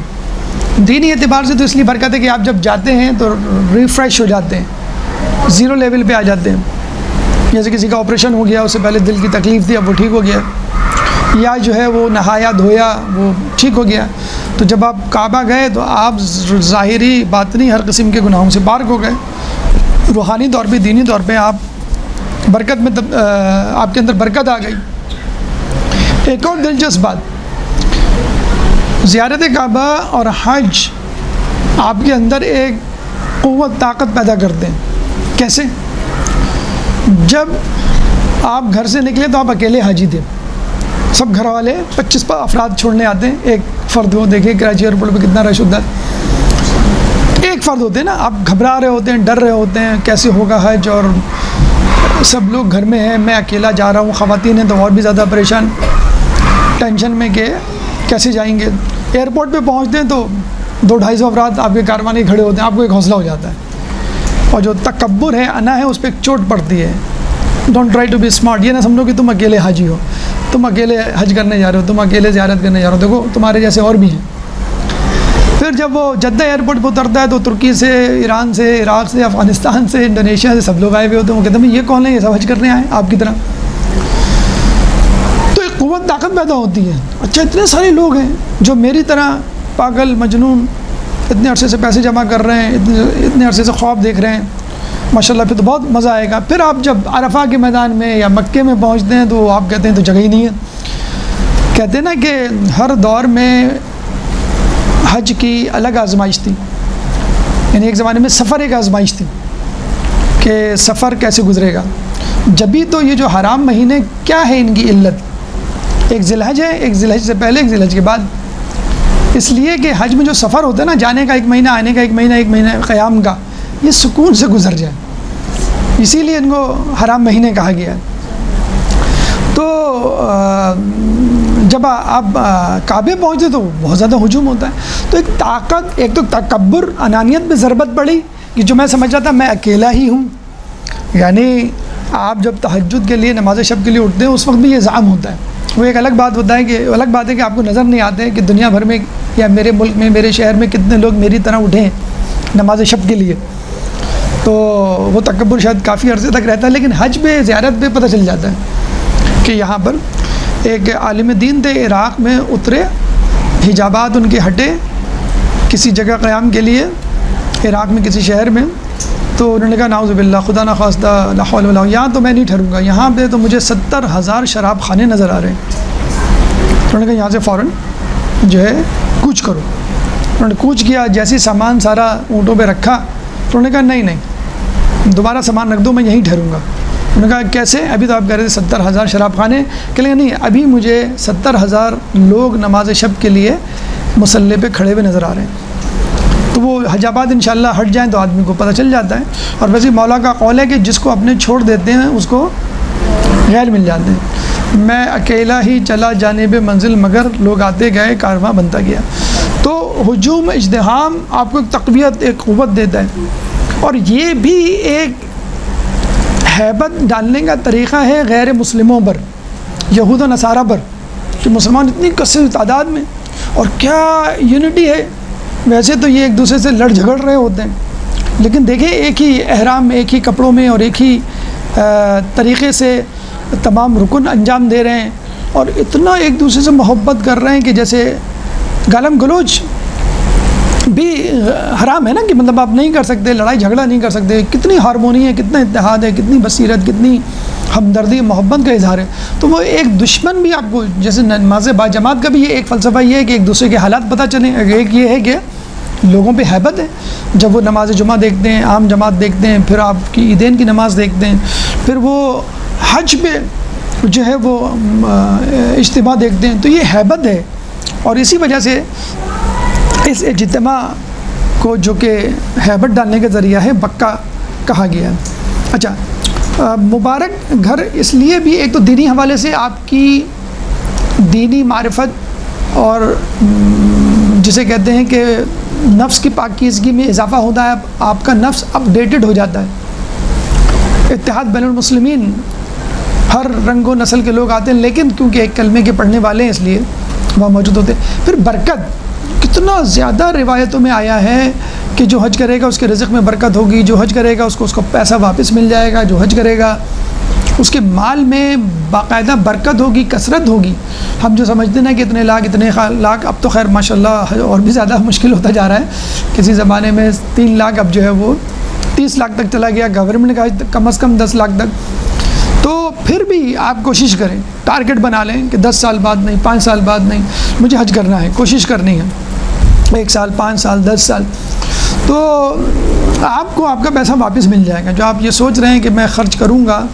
دینی اعتبار سے تو اس لیے برکت ہے کہ آپ جب جاتے ہیں تو ریفریش ہو جاتے ہیں, زیرو لیول پہ آ جاتے ہیں. جیسے کسی کا آپریشن ہو گیا, اس سے پہلے دل کی تکلیف تھی, اب وہ ٹھیک ہو گیا, یا جو ہے وہ نہایا دھویا وہ ٹھیک ہو گیا. تو جب آپ کعبہ گئے تو آپ ظاہری باطنی ہر قسم کے گناہوں سے پاک ہو گئے. روحانی طور پہ, دینی طور پہ آپ برکت میں آپ کے اندر برکت آ گئی. ایک اور دلچسپ بات, زیارت کعبہ اور حج آپ کے اندر ایک قوت طاقت پیدا کرتے ہیں. کیسے؟ جب آپ گھر سے نکلے تو آپ اکیلے حاجی تھے, سب گھر والے 25 افراد چھوڑنے آتے ہیں. ایک فرد ہو, دیکھیں کراچی ایئرپورٹ پہ کتنا رش ہوتا ہے. ایک فرد ہوتے ہیں نا, آپ گھبرا رہے ہوتے ہیں, ڈر رہے ہوتے ہیں کیسے ہوگا حج, اور سب لوگ گھر میں ہیں, میں اکیلا جا رہا ہوں. خواتین ہیں تو اور بھی زیادہ پریشان, ٹینشن میں کہ کیسے جائیں گے. ایئرپورٹ پہ پہنچتے ہیں تو 200-250 افراد آپ کے کاروان کے کھڑے ہوتے ہیں, آپ کو ایک حوصلہ ہو جاتا ہے. اور جو تکبر ہے, انا ہے, اس پہ ایک چوٹ پڑتی ہے. Don't try to be smart. یہ نہ سمجھو کہ تم اکیلے حاجی ہو, تم اکیلے حج کرنے جا رہے ہو, تم اکیلے زیارت کرنے جا رہے ہو. دیکھو تمہارے جیسے اور بھی ہیں. پھر جب وہ جدہ ایئرپورٹ پہ اترتا ہے تو ترکی سے, ایران سے, عراق سے, افغانستان سے, انڈونیشیا سے سب لوگ آئے ہوئے ہوتے ہیں. وہ کہتے ہیں یہ کون ہے, یہ سب حج کرنے آئے آپ کی طرح. تو ایک قوت طاقت پیدا ہوتی ہے. اچھا, اتنے سارے لوگ ہیں جو میری طرح پاگل مجنون اتنے عرصے سے پیسے جمع کر رہے ہیں, اتنے عرصے سے خواب دیکھ رہے ہیں, ماشاءاللہ پھر تو بہت مزہ آئے گا. پھر آپ جب عرفہ کے میدان میں یا مکے میں پہنچتے ہیں تو آپ کہتے ہیں تو جگہ ہی نہیں ہے. کہتے ہیں نا کہ ہر دور میں حج کی الگ آزمائش تھی. یعنی ایک زمانے میں سفر ایک آزمائش تھی کہ سفر کیسے گزرے گا. جبھی تو یہ جو حرام مہینے کیا ہے ان کی علت, ایک ذی الحج ہے, ایک ذی الحج سے پہلے, ایک ذی الحج کے بعد. اس لیے کہ حج میں جو سفر ہوتا ہے نا, جانے کا 1 مہینہ, آنے کا 1 مہینہ, 1 مہینہ قیام کا, یہ سکون سے گزر جائے, اسی لیے ان کو حرام مہینے کہا گیا ہے. تو جب آپ کعبے پہنچتے تو بہت زیادہ ہجوم ہوتا ہے. تو ایک طاقت, ایک تو تکبر, انانیت پہ ضربت پڑی کہ جو میں سمجھ رہا تھا میں اکیلا ہی ہوں. یعنی آپ جب تہجد کے لیے, نماز شب کے لیے اٹھتے ہیں اس وقت بھی یہ زعم ہوتا ہے. وہ ایک الگ بات ہوتا ہے کہ الگ بات ہے کہ آپ کو نظر نہیں آتے کہ دنیا بھر میں یا میرے ملک میں, میرے شہر میں کتنے لوگ میری طرح اٹھے ہیں نماز شب کے لیے. تو وہ تکبر شاید کافی عرصے تک رہتا ہے. لیکن حج پہ, زیارت پہ پتہ چل جاتا ہے کہ یہاں پر ایک عالم دین تھے, عراق میں اترے, حجابات ان کے ہٹے کسی جگہ قیام کے لیے, عراق میں کسی شہر میں. تو انہوں نے کہا نعوذ باللہ, خدا نہ خواستہ, لا حول ولا قوت, یہاں تو میں نہیں ٹھہروں گا, یہاں پہ تو مجھے 70,000 شراب خانے نظر آ رہے ہیں. انہوں نے کہا یہاں سے فوراً جو ہے کوچ کرو. انہوں نے کوچ کیا, جیسے سامان سارا اونٹوں پہ رکھا. انہوں نے کہا نہیں, دوبارہ سامان رکھ دو, میں یہیں ٹھہروں گا. انہوں نے کہا کیسے, ابھی تو آپ کہہ رہے تھے 70,000 شراب خانے. کہ لیں نہیں, ابھی مجھے 70,000 لوگ نماز شب کے لیے مصلی پہ کھڑے ہوئے نظر آ رہے ہیں. تو وہ حجابات انشاءاللہ ہٹ جائیں تو آدمی کو پتہ چل جاتا ہے. اور ویسے مولا کا قول ہے کہ جس کو اپنے چھوڑ دیتے ہیں اس کو غیر مل جاتے ہیں. میں اکیلا ہی چلا جانب منزل, مگر لوگ آتے گئے, کارواں بنتا گیا. تو ہجوم, ازدحام آپ کو ایک تقویت, ایک قوت دیتا ہے. اور یہ بھی ایک ہیبت ڈالنے کا طریقہ ہے غیر مسلموں پر, یہود و نصارہ پر, کہ مسلمان اتنی کثیر تعداد میں, اور کیا یونٹی ہے. ویسے تو یہ ایک دوسرے سے لڑ جھگڑ رہے ہوتے ہیں, لیکن دیکھیں ایک ہی احرام میں, ایک ہی کپڑوں میں, اور ایک ہی طریقے سے تمام رکن انجام دے رہے ہیں, اور اتنا ایک دوسرے سے محبت کر رہے ہیں کہ جیسے گالم گلوچ بھی حرام ہے نا, کہ مطلب آپ نہیں کر سکتے, لڑائی جھگڑا نہیں کر سکتے. کتنی ہارمونی ہے, کتنا اتحاد ہے, کتنی بصیرت, کتنی ہمدردی, محبت کا اظہار ہے. تو وہ ایک دشمن بھی آپ کو, جیسے نماز با جماعت کا بھی یہ ایک فلسفہ یہ ہے کہ ایک دوسرے کے حالات پتہ چلیں. ایک یہ ہے کہ لوگوں پہ ہیبت ہے. جب وہ نماز جمعہ دیکھتے ہیں، عام جماعت دیکھتے ہیں، پھر آپ کی عیدین کی نماز دیکھتے ہیں، پھر وہ حج پہ جو ہے وہ اجتماع دیکھتے ہیں، تو یہ ہیبت ہے. اور اسی وجہ سے اس اجتماع کو جو کہ ہیبت ڈالنے کا ذریعہ ہے بکہ کہا گیا ہے. اچھا، مبارک گھر اس لیے بھی ایک تو دینی حوالے سے آپ کی دینی معرفت اور جسے کہتے ہیں کہ نفس کی پاکیزگی میں اضافہ ہوتا ہے، آپ کا نفس اپ ڈیٹڈ ہو جاتا ہے. اتحاد بین المسلمین ہر رنگ و نسل کے لوگ آتے ہیں، لیکن کیونکہ ایک کلمے کے پڑھنے والے ہیں اس لیے وہاں موجود ہوتے ہیں. پھر برکت، کتنا زیادہ روایتوں میں آیا ہے کہ جو حج کرے گا اس کے رزق میں برکت ہوگی، جو حج کرے گا اس کو پیسہ واپس مل جائے گا، جو حج کرے گا اس کے مال میں باقاعدہ برکت ہوگی، کثرت ہوگی. ہم جو سمجھتے ہیں کہ اتنے لاکھ، اب تو خیر ماشاءاللہ اور بھی زیادہ مشکل ہوتا جا رہا ہے. کسی زمانے میں 3 لاکھ، اب جو ہے وہ 30 لاکھ تک چلا گیا. گورنمنٹ نے کہا کم از کم 10 لاکھ تک. تو پھر بھی آپ کوشش کریں، ٹارگٹ بنا لیں کہ 10 سال بعد نہیں، 5 سال بعد نہیں، مجھے حج کرنا ہے، کوشش کرنی ہے. 1 سال، 5 سال، 10 سال، تو آپ کو آپ کا پیسہ واپس مل جائے گا. جو آپ یہ سوچ رہے ہیں کہ میں خرچ کروں گا،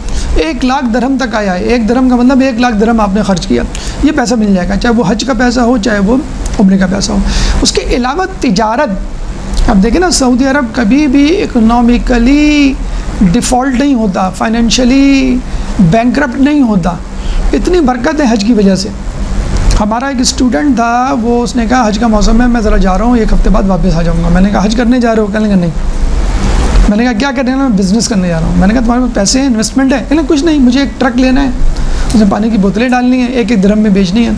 1 لاکھ درہم تک آیا ہے. 1 درہم کا مطلب 1 لاکھ درہم آپ نے خرچ کیا، یہ پیسہ مل جائے گا، چاہے وہ حج کا پیسہ ہو، چاہے وہ عمرے کا پیسہ ہو. اس کے علاوہ تجارت، اب دیکھیں نا سعودی عرب کبھی بھی اکنامکلی ڈیفالٹ نہیں ہوتا، فائنینشلی بینکرپٹ نہیں ہوتا. اتنی برکت ہے حج کی وجہ سے. ہمارا ایک اسٹوڈنٹ تھا، وہ اس نے کہا حج کا موسم ہے، میں ذرا جا رہا ہوں، 1 ہفتے بعد واپس آ جاؤں گا. میں نے کہا حج کرنے جا رہے ہو؟ کہنے لگا نہیں. میں نے کہا کیا کرنے ہیں؟ میں بزنس کرنے جا رہا ہوں. میں نے کہا تمہارے پاس پیسے ہیں، انویسٹمنٹ ہے؟ کہنے کچھ نہیں، مجھے ایک ٹرک لینا ہے، اس میں پانی کی بوتلیں ڈالنی ہیں، 1 درہم میں بیچنی ہے،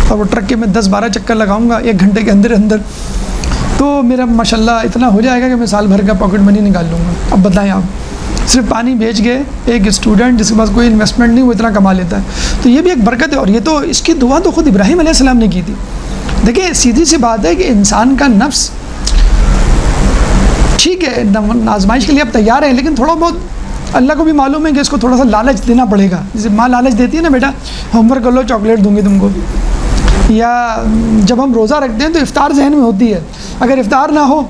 اور وہ ٹرک کے میں 10-12 چکر لگاؤں گا 1 گھنٹے کے اندر، تو میرا ماشاءاللہ اتنا ہو جائے گا کہ میں سال بھر کا پاکٹ منی نکال لوں گا. اب بتائیں آپ، صرف پانی بیچ کے ایک اسٹوڈنٹ جس کے پاس کوئی انویسٹمنٹ نہیں وہ اتنا کما لیتا ہے. تو یہ بھی ایک برکت ہے. اور یہ تو اس کی دعا تو خود ابراہیم علیہ السلام نے کی تھی. دیکھیں سیدھی سی بات ہے کہ انسان کا نفس ٹھیک ہے آزمائش کے لیے اب تیار ہے، لیکن تھوڑا بہت اللہ کو بھی معلوم ہے کہ اس کو تھوڑا سا لالچ دینا پڑے گا. جیسے ماں لالچ دیتی ہے نا، بیٹا ہوم ورک کر لو، چاکلیٹ دوں گی تم کو. یا جب ہم روزہ رکھتے ہیں تو افطار ذہن میں ہوتی ہے، اگر افطار نہ ہو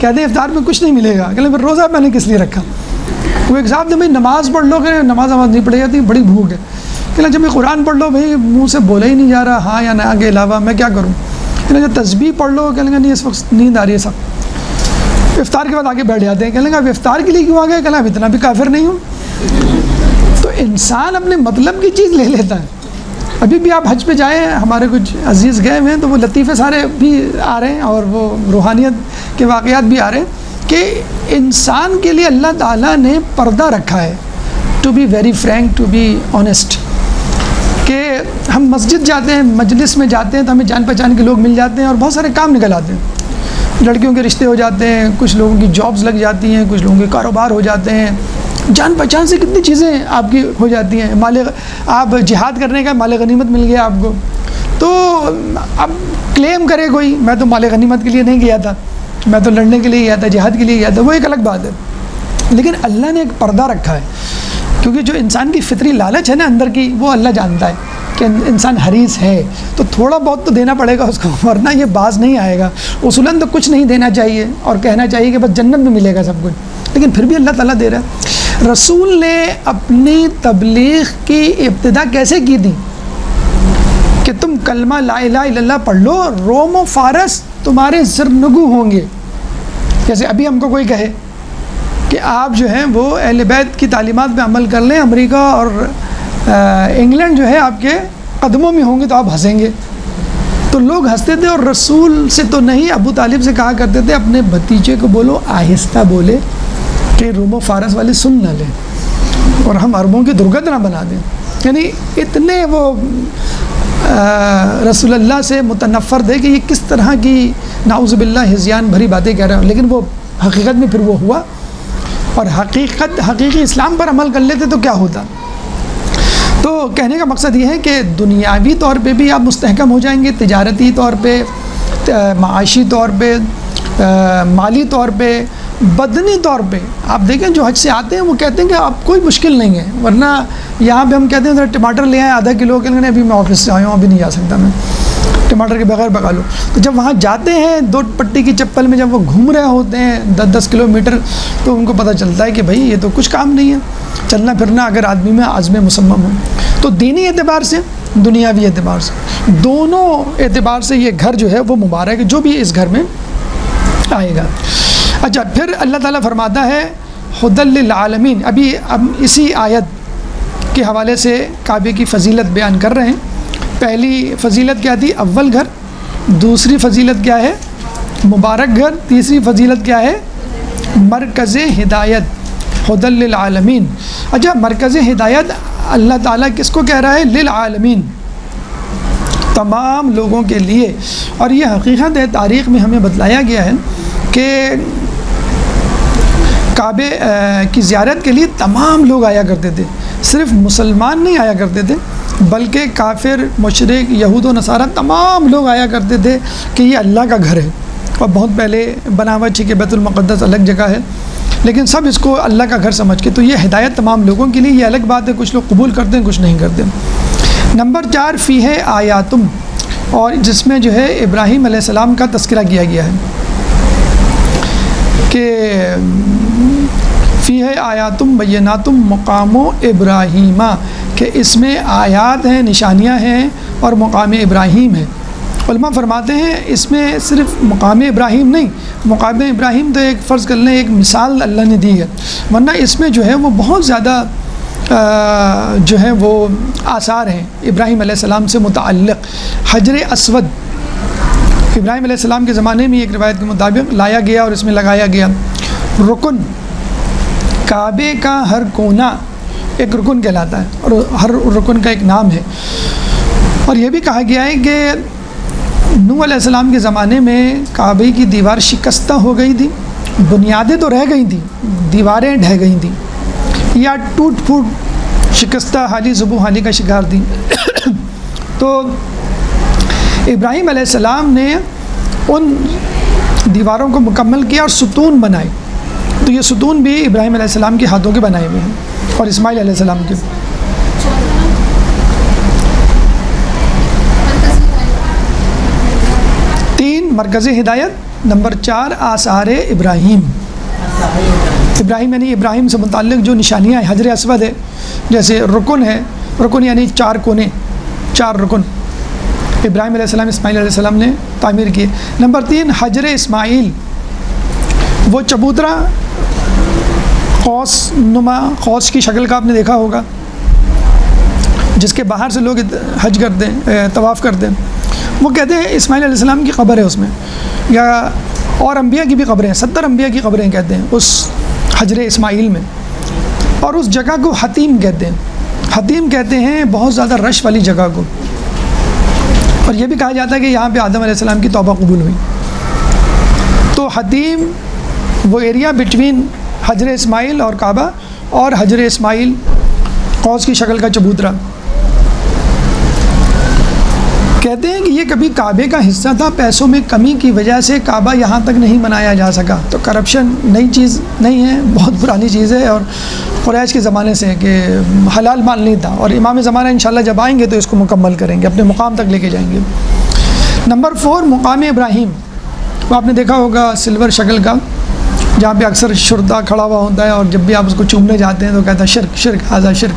کہتے ہیں افطار میں کچھ نہیں ملے گا، کہ پھر روزہ میں نے کس لیے رکھا. وہ ایک صاحب نے بھائی نماز پڑھ لو، کہ نماز نہیں پڑھی جاتی، بڑی بھوک ہے. کہ جب میں قرآن پڑھ لو، بھائی منہ سے بولا ہی نہیں جا رہا ہاں یا نہ کے علاوہ، میں کیا کروں. کہ جب تسبیح پڑھ لو، کہنے لگا نہیں اس وقت نیند آ رہی ہے سب. افطار کے بعد آگے بیٹھ جاتے ہیں، کہنے لگا اب افطار کے لیے کیوں آ گئے، کہنا اب اتنا بھی کافر نہیں ہوں. تو انسان اپنے مطلب کی چیز لے لیتا ہے. ابھی بھی آپ حج پہ جائیں، ہمارے کچھ عزیز گئے ہوئے ہیں، تو وہ لطیفے سارے بھی آ رہے ہیں اور وہ روحانیت کے واقعات بھی آ رہے ہیں کہ انسان کے لیے اللہ تعالیٰ نے پردہ رکھا ہے. To be very frank, to be honest, کہ ہم مسجد جاتے ہیں، مجلس میں جاتے ہیں تو ہمیں جان پہچان کے لوگ مل جاتے ہیں اور بہت سارے کام نکل آتے ہیں. لڑکیوں کے رشتے ہو جاتے ہیں، کچھ لوگوں کی جابز لگ جاتی ہیں، کچھ لوگوں کے کاروبار ہو جاتے ہیں، جان پہچان سے کتنی چیزیں آپ کی ہو جاتی ہیں. آپ جہاد کرنے کا مال غنیمت مل گیا آپ کو، تو اب کلیم کرے کوئی میں تو مال غنیمت کے لیے نہیں گیا تھا، میں تو لڑنے کے لیے گیا تھا، جہاد کے لیے گیا تھا، وہ ایک الگ بات ہے. لیکن اللہ نے ایک پردہ رکھا ہے، کیونکہ جو انسان کی فطری لالچ ہے نا اندر کی، وہ اللہ جانتا ہے کہ انسان حریص ہے، تو تھوڑا بہت تو دینا پڑے گا اس کو، ورنہ یہ باز نہیں آئے گا. اصولاً تو کچھ نہیں دینا چاہیے اور کہنا چاہیے کہ بس جنت میں ملے گا سب کچھ، لیکن پھر بھی اللہ تعالیٰ دے رہا ہے. رسول نے اپنی تبلیغ کی ابتدا کیسے کی تھی کہ تم کلمہ لا الہ الا اللہ پڑھ لو، روم و فارس تمہارے زرنگو ہوں گے. جیسے ابھی ہم کو کوئی کہے کہ آپ جو ہیں وہ اہل بیت کی تعلیمات پہ عمل کر لیں، امریکہ اور انگلینڈ جو ہے آپ کے قدموں میں ہوں گے، تو آپ ہنسیں گے. تو لوگ ہنستے تھے، اور رسول سے تو نہیں، ابو طالب سے کہا کرتے تھے اپنے بھتیجے کو بولو آہستہ بولے کہ روم و فارس والے سن نہ لیں اور ہم عربوں کی درگت نہ بنا دیں. یعنی اتنے وہ رسول اللہ سے متنفر تھے کہ یہ کس طرح کی نعوذ باللہ ہذیان بھری باتیں کہہ رہے ہیں. لیکن وہ حقیقت میں پھر وہ ہوا، اور حقیقی اسلام پر عمل کر لیتے تو کیا ہوتا. تو کہنے کا مقصد یہ ہے کہ دنیاوی طور پہ بھی آپ مستحکم ہو جائیں گے، تجارتی طور پہ، معاشی طور پہ، مالی طور پہ، بدنی طور پہ. آپ دیکھیں جو حج سے آتے ہیں وہ کہتے ہیں کہ آپ کوئی مشکل نہیں ہے، ورنہ یہاں پہ ہم کہتے ہیں ذرا ٹماٹر لے آئیں ½ کلو، کہ ابھی میں آفس سے آیا ہوں ابھی نہیں جا سکتا میں. ٹماٹر کے بغیر پکا لو. تو جب وہاں جاتے ہیں 2 پٹی کی چپل میں، جب وہ گھوم رہے ہوتے ہیں 10-10 کلومیٹر، تو ان کو پتہ چلتا ہے کہ بھائی یہ تو کچھ کام نہیں ہے چلنا پھرنا اگر آدمی میں عزم مصمم ہو. تو دینی اعتبار سے، دنیاوی اعتبار سے، دونوں اعتبار سے یہ گھر جو ہے وہ مبارک ہے، جو بھی اس گھر میں آئے گا. اچھا، پھر اللہ تعالیٰ فرماتا ہے ہدی للعالمین. اب اسی آیت کے حوالے سے کعبے کی فضیلت بیان کر رہے ہیں. پہلی فضیلت کیا تھی؟ اول گھر. دوسری فضیلت کیا ہے؟ مبارک گھر. تیسری فضیلت کیا ہے؟ مرکز ہدایت، ہدی للعالمین. اچھا، مرکز ہدایت اللہ تعالیٰ کس کو کہہ رہا ہے؟ للعالمین، تمام لوگوں کے لیے. اور یہ حقیقت ہے، تاریخ میں ہمیں بتلایا گیا ہے کہ کعبے کی زیارت کے لیے تمام لوگ آیا کرتے تھے. صرف مسلمان نہیں آیا کرتے تھے، بلکہ کافر، مشرک، یہود و نصارہ تمام لوگ آیا کرتے تھے کہ یہ اللہ کا گھر ہے. اور بہت پہلے بنا ہوا، ٹھیک ہے، بیت المقدس الگ جگہ ہے، لیکن سب اس کو اللہ کا گھر سمجھ کے. تو یہ ہدایت تمام لوگوں کے لیے، یہ الگ بات ہے، کچھ لوگ قبول کرتے ہیں، کچھ نہیں کرتے. نمبر 4 فیہ آیاتم، اور جس میں جو ہے ابراہیم علیہ السلام کا تذکرہ کیا گیا ہے کہ فیہ آیاتم بیناتم مقام ابراہیم، کہ اس میں آیات ہیں، نشانیاں ہیں اور مقام ابراہیم ہے. علماء فرماتے ہیں اس میں صرف مقام ابراہیم نہیں، مقام ابراہیم تو ایک فرض کر لیں ایک مثال اللہ نے دی ہے، ورنہ اس میں جو ہے وہ بہت زیادہ جو ہے وہ آثار ہیں ابراہیم علیہ السلام سے متعلق. حجر اسود ابراہیم علیہ السلام کے زمانے میں ایک روایت کے مطابق لایا گیا اور اس میں لگایا گیا. رکن، کعبے کا ہر کونا ایک رکن کہلاتا ہے، اور ہر رکن کا ایک نام ہے. اور یہ بھی کہا گیا ہے کہ نوح علیہ السلام کے زمانے میں کعبے کی دیوار شکستہ ہو گئی تھی، بنیادیں تو رہ گئی تھیں، دیواریں ڈھہ گئی تھیں یا ٹوٹ پھوٹ شکستہ حالی زبوں حالی کا شکار تھی. تو ابراہیم علیہ السلام نے ان دیواروں کو مکمل کیا اور ستون بنائے. تو یہ ستون بھی ابراہیم علیہ السلام کے ہاتھوں کے بنائے ہوئے ہیں اور اسماعیل علیہ السلام کے. مرکز ہدایت. نمبر 4 آثار ابراہیم. ابراہیم یعنی ابراہیم سے متعلق جو نشانیاں ہیں. حجر اسود ہے، جیسے رکن ہے، رکن یعنی 4 کونے، 4 رکن ابراہیم علیہ السلام، اسماعیل علیہ السلام نے تعمیر کیے. نمبر 3 حجر اسماعیل، وہ چبوترا قوس نما، قوس کی شکل کا آپ نے دیکھا ہوگا، جس کے باہر سے لوگ حج کرتے ہیں، طواف کرتے ہیں. وہ کہتے ہیں اسماعیل علیہ السلام کی قبر ہے اس میں، یا اور انبیاء کی بھی قبریں ہیں، 70 انبیاء کی قبریں کہتے ہیں اس حجر اسماعیل میں. اور اس جگہ کو حتیم کہتے ہیں. حتیم کہتے ہیں بہت زیادہ رش والی جگہ کو. اور یہ بھی کہا جاتا ہے کہ یہاں پہ آدم علیہ السلام کی توبہ قبول ہوئی. تو حتیم وہ ایریا بٹوین حجر اسماعیل اور کعبہ، اور حجر اسماعیل قوس کی شکل کا چبوترا. کہتے ہیں کہ یہ کبھی کعبے کا حصہ تھا، پیسوں میں کمی کی وجہ سے کعبہ یہاں تک نہیں بنایا جا سکا. تو کرپشن نئی چیز نہیں ہے، بہت پرانی چیز ہے، اور قریش کے زمانے سے کہ حلال مال نہیں تھا. اور امام زمانہ انشاءاللہ جب آئیں گے تو اس کو مکمل کریں گے، اپنے مقام تک لے کے جائیں گے. نمبر 4 مقام ابراہیم. وہ آپ نے دیکھا ہوگا سلور شکل کا، جہاں پہ اکثر شرطا کھڑا ہوا ہوتا ہے، اور جب بھی آپ اس کو چومنے جاتے ہیں تو کہتا ہے شرک شرک ھذا شرک.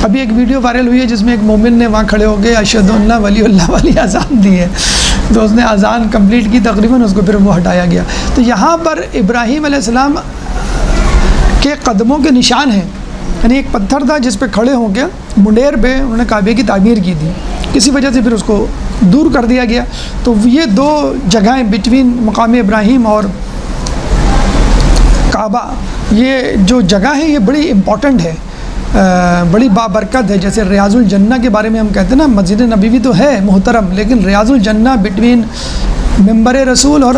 ابھی ایک ویڈیو وائرل ہوئی ہے جس میں ایک مومن نے وہاں کھڑے ہو کے اشہد ان لا ولی اللہ والی اذان دی ہے. تو اس نے اذان کمپلیٹ کی تقریباً، اس کو پھر وہ ہٹایا گیا. تو یہاں پر ابراہیم علیہ السلام کے قدموں کے نشان ہیں. یعنی ایک پتھر تھا جس پہ کھڑے ہو کے منڈیر پہ انہوں نے کعبے کی تعمیر کی تھی، کسی وجہ سے پھر اس کو دور کر دیا گیا. تو یہ 2 جگہیں بٹوین مقام ابراہیم اور کعبہ، یہ جو جگہ ہے یہ بڑی امپورٹنٹ ہے، بڑی بابرکت ہے. جیسے ریاض الجنہ کے بارے میں ہم کہتے ہیں نا، مسجد نبوی تو ہے محترم، لیکن ریاض الجنہ بٹوین ممبر رسول اور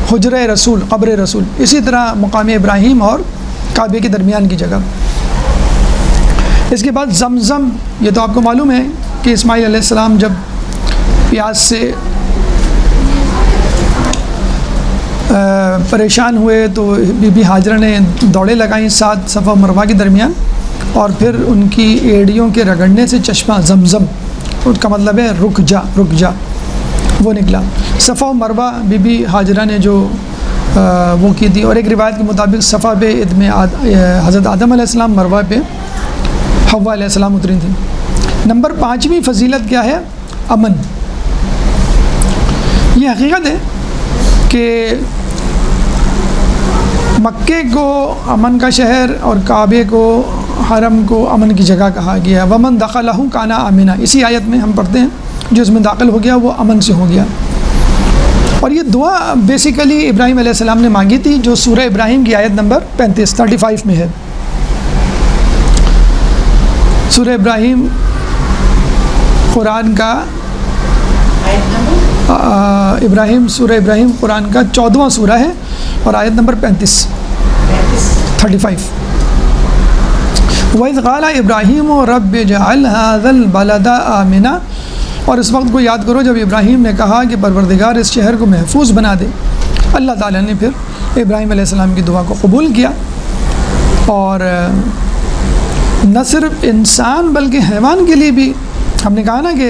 حجر رسول، قبر رسول. اسی طرح مقام ابراہیم اور کعبے کے درمیان کی جگہ. اس کے بعد زمزم. یہ تو آپ کو معلوم ہے کہ اسماعیل علیہ السلام جب پیاس سے پریشان ہوئے تو بی بی ہاجرہ نے دوڑیں لگائیں 7 صفا مروہ کے درمیان، اور پھر ان کی ایڑیوں کے رگڑنے سے چشمہ زمزم، اس کا مطلب ہے رک جا رک جا. وہ نکلا۔ صفا و مروہ بی بی ہاجرہ نے جو وہ کی تھی، اور ایک روایت کے مطابق صفا پہ ادم حضرت آدم علیہ السلام، مروہ پہ حوا علیہ السلام اتری تھیں۔ نمبر 5ویں فضیلت کیا ہے؟ امن۔ یہ حقیقت ہے کہ مکے کو امن کا شہر اور کعبے کو، حرم کو امن کی جگہ کہا گیا۔ ومن دخلہ کان آمنا، اسی آیت میں ہم پڑھتے ہیں جو اس میں داخل ہو گیا وہ امن سے ہو گیا۔ اور یہ دعا بیسیکلی ابراہیم علیہ السلام نے مانگی تھی، جو سورہ ابراہیم کی آیت نمبر 35 میں ہے۔ سورہ ابراہیم قرآن کا سورہ ابراہیم قرآن کا 14واں سورہ ہے، اور آیت نمبر 35 وَإِذْ قَالَ إِبْرَاهِيمُ رَبِّ اجْعَلْ هَذَا الْبَلَدَ آمِنًا، اور اس وقت کو یاد کرو جب ابراہیم نے کہا کہ پروردگار اس شہر کو محفوظ بنا دے۔ اللہ تعالیٰ نے پھر ابراہیم علیہ السلام کی دعا کو قبول کیا، اور نہ صرف انسان بلکہ حیوان کے لیے بھی، ہم نے کہا نا کہ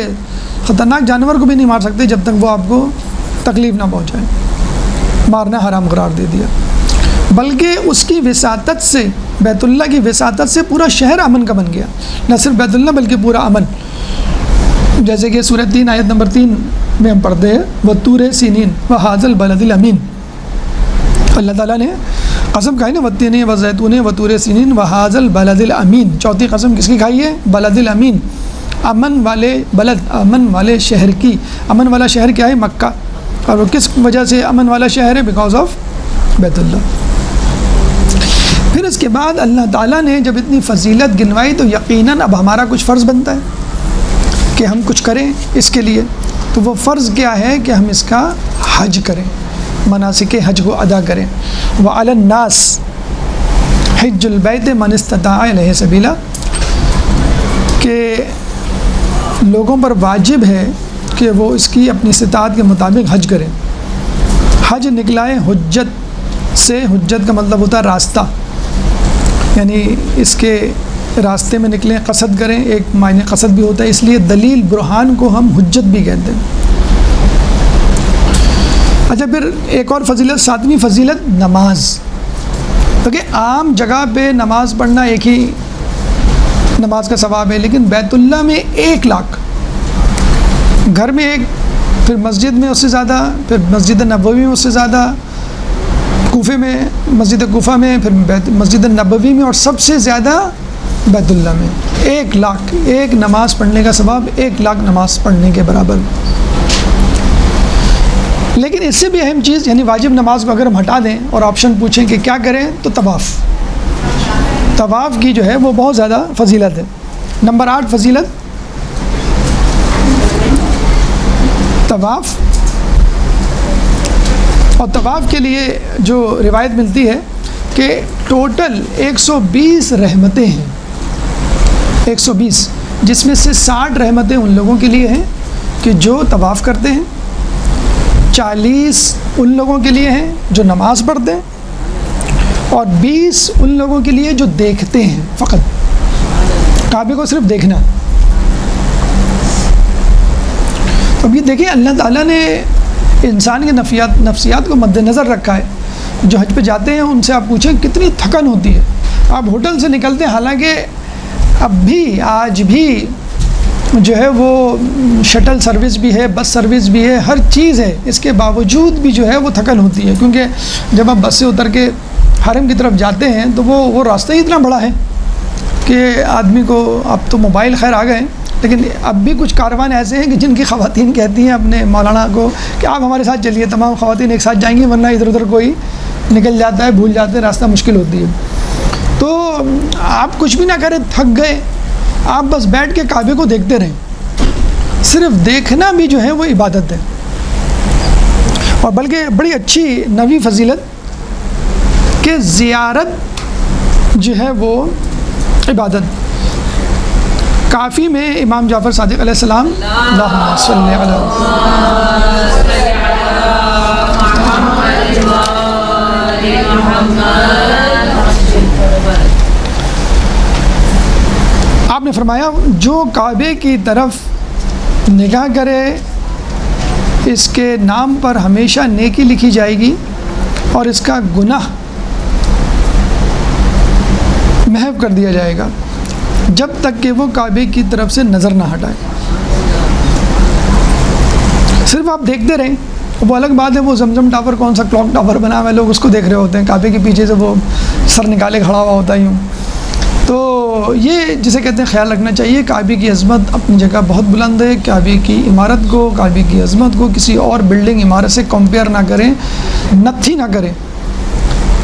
خطرناک جانور کو بھی نہیں مار سکتے جب تک وہ آپ کو تکلیف نہ پہنچائے، مارنا حرام قرار دے دیا، بلکہ اس کی وساطت سے، بیت اللہ کی وساطت سے پورا شہر امن کا بن گیا۔ نہ صرف بیت اللہ بلکہ پورا امن، جیسے کہ سورہ 3 آیت نمبر 3 میں ہم پڑھتے ہیں وَطُورِ سِینِین وَهَٰذَا الْبَلَدِ الْأَمِینِ، اللہ تعالیٰ نے قسم کھائی نا وَالتِّینِ وَالزَّیتُونِ وَطُورِ سِینِین وَهَٰذَا الْبَلَدِ الْأَمِین، چوتھی قسم کس کی کھائی ہے؟ بلد الامین، امن والے بلد، امن والے شہر کی۔ امن والا شہر کیا ہے؟ مکہ، اور وہ کس وجہ سے امن والا شہر ہے؟ بیکاز آف بیت اللہ۔ پھر اس کے بعد اللہ تعالیٰ نے جب اتنی فضیلت گنوائی تو یقیناً اب ہمارا کچھ فرض بنتا ہے کہ ہم کچھ کریں اس کے لیے۔ تو وہ فرض کیا ہے کہ ہم اس کا حج کریں، مناسک حج کو ادا کریں۔ وَعَلَى النَّاسِ حِجُّ الْبَيْتِ مَنِ اسْتَطَاعَ إِلَيْهِ سَبِيلًا، کہ لوگوں پر واجب ہے کہ وہ اس کی اپنی استطاعت کے مطابق حج کریں۔ حج نکلا ہے حجت سے، حجت کا مطلب ہوتا ہے راستہ، یعنی اس کے راستے میں نکلیں، قصد کریں، ایک معنی قصد بھی ہوتا ہے، اس لیے دلیل برہان کو ہم حجت بھی کہتے ہیں۔ اچھا، پھر ایک اور فضیلت، 7ویں فضیلت نماز۔ کیونکہ عام جگہ پہ نماز پڑھنا ایک ہی نماز کا ثواب ہے، لیکن بیت اللہ میں 1 لاکھ، گھر میں 1، پھر مسجد میں اس سے زیادہ، پھر مسجد نبوی میں اس سے زیادہ، کوفے میں، مسجد کوفہ میں، پھر مسجد نبوی میں، اور سب سے زیادہ بیت اللہ میں 1 لاکھ، ایک نماز پڑھنے کا ثواب 1 لاکھ نماز پڑھنے کے برابر۔ لیکن اس سے بھی اہم چیز، یعنی واجب نماز کو اگر ہم ہٹا دیں اور آپشن پوچھیں کہ کیا کریں، تو طواف کی جو ہے وہ بہت زیادہ فضیلت ہے۔ نمبر 8 فضیلت طواف، اور طواف کے لیے جو روایت ملتی ہے کہ ٹوٹل 120 رحمتیں ہیں، 120، جس میں سے 60 رحمتیں ان لوگوں کے لیے ہیں کہ جو طواف کرتے ہیں، 40 ان لوگوں کے لیے ہیں جو نماز پڑھتے ہیں، اور 20 ان لوگوں کے لیے جو دیکھتے ہیں، فقط کعبے کو صرف دیکھنا۔ اب یہ دیکھیں اللہ تعالیٰ نے انسان کے نفسیات کو مد نظر رکھا ہے۔ جو حج پہ جاتے ہیں ان سے آپ پوچھیں کتنی تھکن ہوتی ہے، آپ ہوٹل سے نکلتے ہیں، حالانکہ اب بھی آج بھی جو ہے وہ شٹل سروس بھی ہے، بس سروس بھی ہے، ہر چیز ہے، اس کے باوجود بھی جو ہے وہ تھکن ہوتی ہے، کیونکہ جب آپ بس سے اتر کے حرم کی طرف جاتے ہیں تو وہ راستہ ہی اتنا بڑا ہے کہ آدمی کو، اب تو موبائل خیر آ گئے، لیکن اب بھی کچھ کاروان ایسے ہیں کہ جن کی خواتین کہتی ہیں اپنے مولانا کو کہ آپ ہمارے ساتھ چلیے، تمام خواتین ایک ساتھ جائیں گی، ورنہ ادھر ادھر کوئی نکل جاتا ہے، بھول جاتے ہیں، راستہ مشکل ہوتی ہے۔ تو آپ کچھ بھی نہ کریں، تھک گئے، آپ بس بیٹھ کے کعبے کو دیکھتے رہیں، صرف دیکھنا بھی جو ہے وہ عبادت ہے۔ اور بلکہ بڑی اچھی نویں فضیلت کہ زیارت جو ہے وہ عبادت۔ کافی میں امام جعفر صادق علیہ السلام، اللہم صلی علی آپ نے فرمایا جو کعبے کی طرف نگاہ کرے اس کے نام پر ہمیشہ نیکی لکھی جائے گی اور اس کا گناہ محو کر دیا جائے گا جب تک کہ وہ کعبے کی طرف سے نظر نہ ہٹائے. صرف آپ دیکھتے رہیں. وہ الگ بات ہے وہ زمزم ٹاور کون سا کلاک ٹاور بنا ہوا ہے، لوگ اس کو دیکھ رہے ہوتے ہیں، کعبے کے پیچھے سے وہ سر نکالے کھڑا ہوا ہوتا ہے یوں. تو یہ جسے کہتے ہیں خیال رکھنا چاہیے. کعبے کی عظمت اپنی جگہ بہت بلند ہے. کعبے کی عمارت کو، کعبے کی عظمت کو کسی اور بلڈنگ عمارت سے کمپیئر نہ کریں، نتھی نہ کریں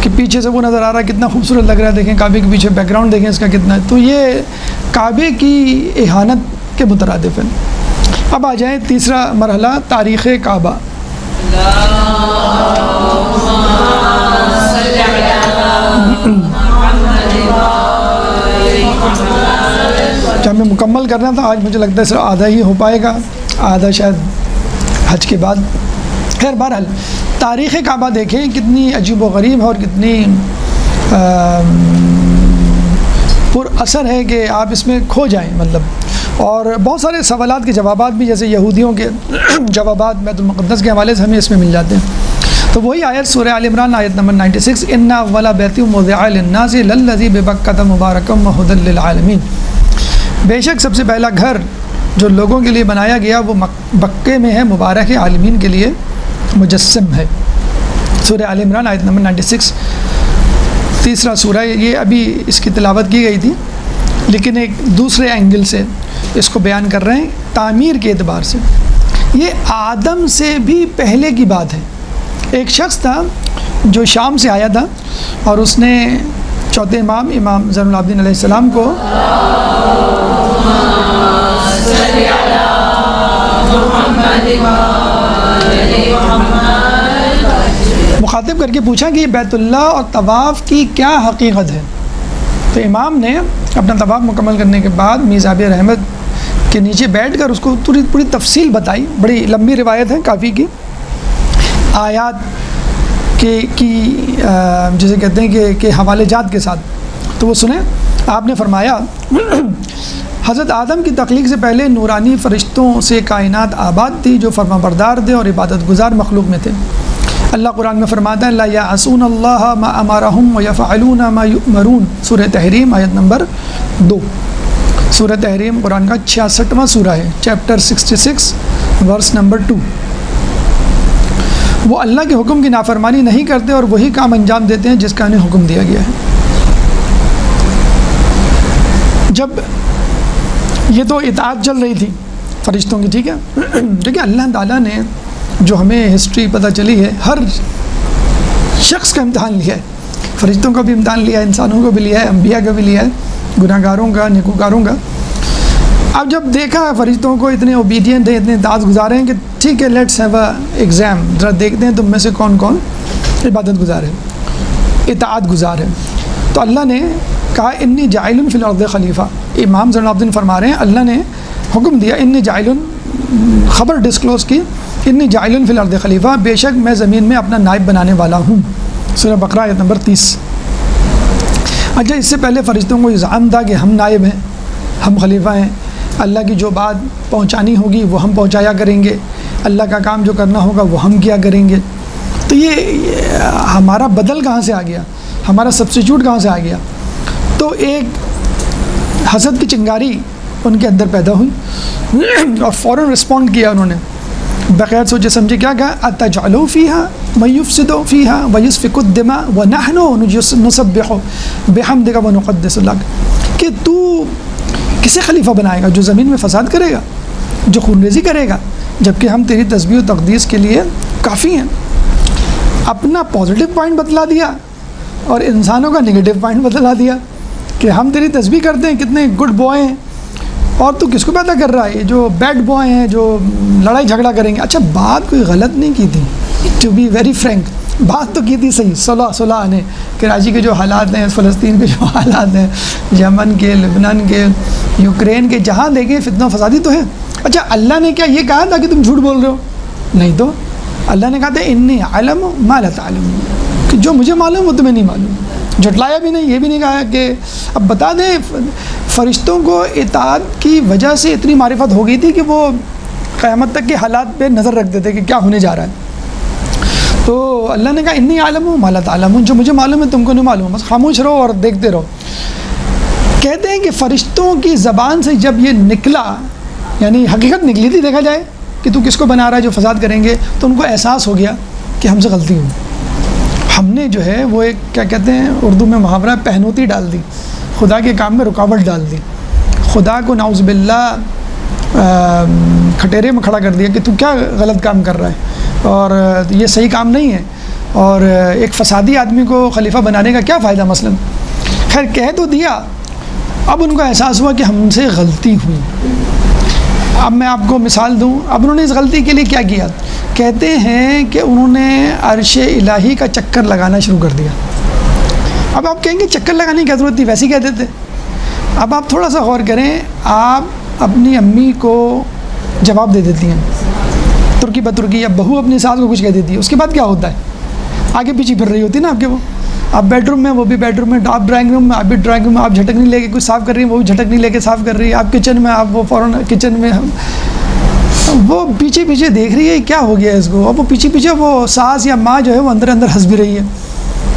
کہ پیچھے سے وہ نظر آ رہا ہے کتنا خوبصورت لگ رہا ہے، دیکھیں کعبے کے پیچھے بیک گراؤنڈ دیکھیں اس کا کتنا ہے. تو یہ کعبے کی اہانت کے مترادف ہے. اب آ جائیں تیسرا مرحلہ، تاریخ کعبہ. جب میں مکمل کرنا تھا آج مجھے لگتا ہے صرف آدھا ہی ہو پائے گا، آدھا شاید حج کے بعد. خیر بہرحال تاریخ کعبہ دیکھیں کتنی عجیب و غریب ہے اور کتنی پر اثر ہے کہ آپ اس میں کھو جائیں. مطلب اور بہت سارے سوالات کے جوابات بھی جیسے یہودیوں کے جوابات بیت المقدس کے حوالے سے ہمیں اس میں مل جاتے ہیں. تو وہی آیت سورہ آل عمران آیت نمبر 96، ان اول بیت وضع للناس للذی ببکۃ مبارکا وہدی للعالمین. بے شک سب سے پہلا گھر جو لوگوں کے لیے بنایا گیا وہ بکے میں ہے، مبارک ہے، عالمین کے لیے مجسم ہے. سورہ آل عمران آیت نمبر 96 تیسرا سورہ. یہ ابھی اس کی تلاوت کی گئی تھی لیکن ایک دوسرے اینگل سے اس کو بیان کر رہے ہیں تعمیر کے اعتبار سے. یہ آدم سے بھی پہلے کی بات ہے. ایک شخص تھا جو شام سے آیا تھا اور اس نے چوتھے امام زین العابدین علیہ السلام کو مخاطب کر کے پوچھا کہ یہ بیت اللہ اور طواف کی کیا حقیقت ہے. تو امام نے اپنا طواف مکمل کرنے کے بعد میزاب رحمت کے نیچے بیٹھ کر اس کو پوری تفصیل بتائی. بڑی لمبی روایت ہے کافی کی، آیات کی جسے کہتے ہیں کہ حوالے جات کے ساتھ. تو وہ سنیں. آپ نے فرمایا حضرت آدم کی تخلیق سے پہلے نورانی فرشتوں سے کائنات آباد تھی جو فرما بردار تھے اور عبادت گزار مخلوق میں تھے. اللہ قرآن میں فرماتا ہے لا یعصون اللہ ما امرہم ویفعلون ما یؤمرون. سورہ تحریم آیت نمبر 2. سورہ تحریم قرآن کا 66واں سورہ ہے، چیپٹر 66 ورس نمبر 2. وہ اللہ کے حکم کی نافرمانی نہیں کرتے اور وہی کام انجام دیتے ہیں جس کا انہیں حکم دیا گیا ہے. جب یہ تو اطاعت چل رہی تھی فرشتوں کی، ٹھیک ہے. دیکھیں اللہ تعالیٰ نے جو ہمیں ہسٹری پتہ چلی ہے ہر شخص کا امتحان لیا ہے. فرشتوں کا بھی امتحان لیا ہے، انسانوں کو بھی لیا ہے، انبیاء کا بھی لیا ہے، گناہ گاروں کا، نیکوکاروں کا. اب جب دیکھا فرشتوں کو اتنے اوبیڈینٹ ہیں، اتنے اطاعت گزار ہیں کہ ٹھیک ہے لیٹس ہیو اے ایگزام، ذرا دیکھتے ہیں تم میں سے کون کون عبادت گزار ہے، اطاعت گزار ہے. تو اللہ نے کہا انی جاعل فی الارض خلیفہ. امام زین العابدین فرما رہے ہیں اللہ نے حکم دیا انی جاعل، خبر ڈسکلوز کی، انی جاعل فی الارض خلیفہ، بے شک میں زمین میں اپنا نائب بنانے والا ہوں. سورہ بقرہ آیت نمبر 30. اچھا اس سے پہلے فرشتوں کو الزام تھا کہ ہم نائب ہیں، ہم خلیفہ ہیں، اللہ کی جو بات پہنچانی ہوگی وہ ہم پہنچایا کریں گے، اللہ کا کام جو کرنا ہوگا وہ ہم کیا کریں گے. تو یہ ہمارا بدل کہاں سے آ گیا، ہمارا سبسٹیچیوٹ کہاں سے آ گیا. تو ایک حسد کی چنگاری ان کے اندر پیدا ہوئی اور فوراً رسپونڈ کیا انہوں نے بغیر سوچے سمجھے. کیا کہا اتجعلوا فیہا من یفسد فیہا ویسفک الدماء ونحن نسبح بحمدک ونقدس لک. کہ تو کسے خلیفہ بنائے گا جو زمین میں فساد کرے گا، جو خون ریزی کرے گا، جبکہ ہم تیری تسبیح و تقدیس کے لیے کافی ہیں. اپنا پازیٹیو پوائنٹ بتلا دیا اور انسانوں کا نگیٹو پوائنٹ بتلا دیا کہ ہم تیری تسبیح کرتے ہیں، کتنے گڈ بوائے ہیں، اور تو کس کو پیدا کر رہا ہے، جو بیڈ بوائے ہیں جو لڑائی جھگڑا کریں گے. اچھا بات کوئی غلط نہیں کی تھی، ٹو بی ویری فرینک، بات تو کی تھی صحیح. صلح نے کراچی کے جو حالات ہیں، فلسطین کے جو حالات ہیں، یمن کے، لبنان کے، یوکرین کے، جہاں دیکھیں فتنہ فسادی تو ہے. اچھا اللہ نے کیا یہ کہا تھا کہ تم جھوٹ بول رہے ہو؟ نہیں. تو اللہ نے کہا تھا انی اعلم ما لا تعلمون، کہ جو مجھے معلوم وہ تمہیں نہیں معلوم. جھٹلایا بھی نہیں، یہ بھی نہیں کہا کہ اب بتا دیں فرشتوں کو اطاعت کی وجہ سے اتنی معرفت ہو گئی تھی کہ وہ قیامت تک کے حالات پہ نظر رکھتے تھے کہ کیا ہونے جا رہا ہے. تو اللہ نے کہا انی عالم ہوں ما لا تعلمون، جو مجھے معلوم ہے تم کو نہیں معلوم، بس خاموش رہو اور دیکھتے رہو. کہتے ہیں کہ فرشتوں کی زبان سے جب یہ نکلا، یعنی حقیقت نکلی تھی، دیکھا جائے کہ تو کس کو بنا رہا ہے جو فساد کریں گے، تو ان کو احساس ہو گیا کہ ہم سے غلطی ہوئی. ہم نے جو ہے وہ ایک کیا کہتے ہیں اردو میں محاورہ پہنوتی ڈال دی، خدا کے کام میں رکاوٹ ڈال دی، خدا کو نعوذ باللہ کھٹیرے میں کھڑا کر دیا کہ تو کیا غلط کام کر رہا ہے اور یہ صحیح کام نہیں ہے، اور ایک فسادی آدمی کو خلیفہ بنانے کا کیا فائدہ مثلا. خیر کہہ تو دیا، اب ان کو احساس ہوا کہ ہم سے غلطی ہوئی. اب میں آپ کو مثال دوں، اب انہوں نے اس غلطی کے لیے کیا کیا. کہتے ہیں کہ انہوں نے عرش الہی کا چکر لگانا شروع کر دیا. اب آپ کہیں گے چکر لگانے کی کیا ضرورت تھی، ویسے ہی کہتے تھے. اب آپ تھوڑا سا غور کریں، آپ اپنی امی کو جواب دے دیتی ہیں ترکی بترکی، یا بہو اپنی ساس کو کچھ کہہ دیتی ہے، اس کے بعد کیا ہوتا ہے، آگے پیچھے پھر رہی ہوتی ہے نا آپ کے. وہ آپ بیڈ روم میں، وہ بھی بیڈ روم میں، آپ ڈرائنگ روم میں، آپ بھی ڈرائنگ روم میں، آپ جھٹکنی لے کے کچھ صاف کر رہی ہیں، وہ بھی جھٹکنی لے کے صاف کر رہی ہے. آپ کچن میں، آپ وہ فوراً کچن میں، وہ پیچھے پیچھے دیکھ رہی ہے کیا ہو گیا اس کو. اب وہ پیچھے پیچھے وہ ساس یا ماں جو ہے وہ اندر اندر ہنس بھی رہی ہے،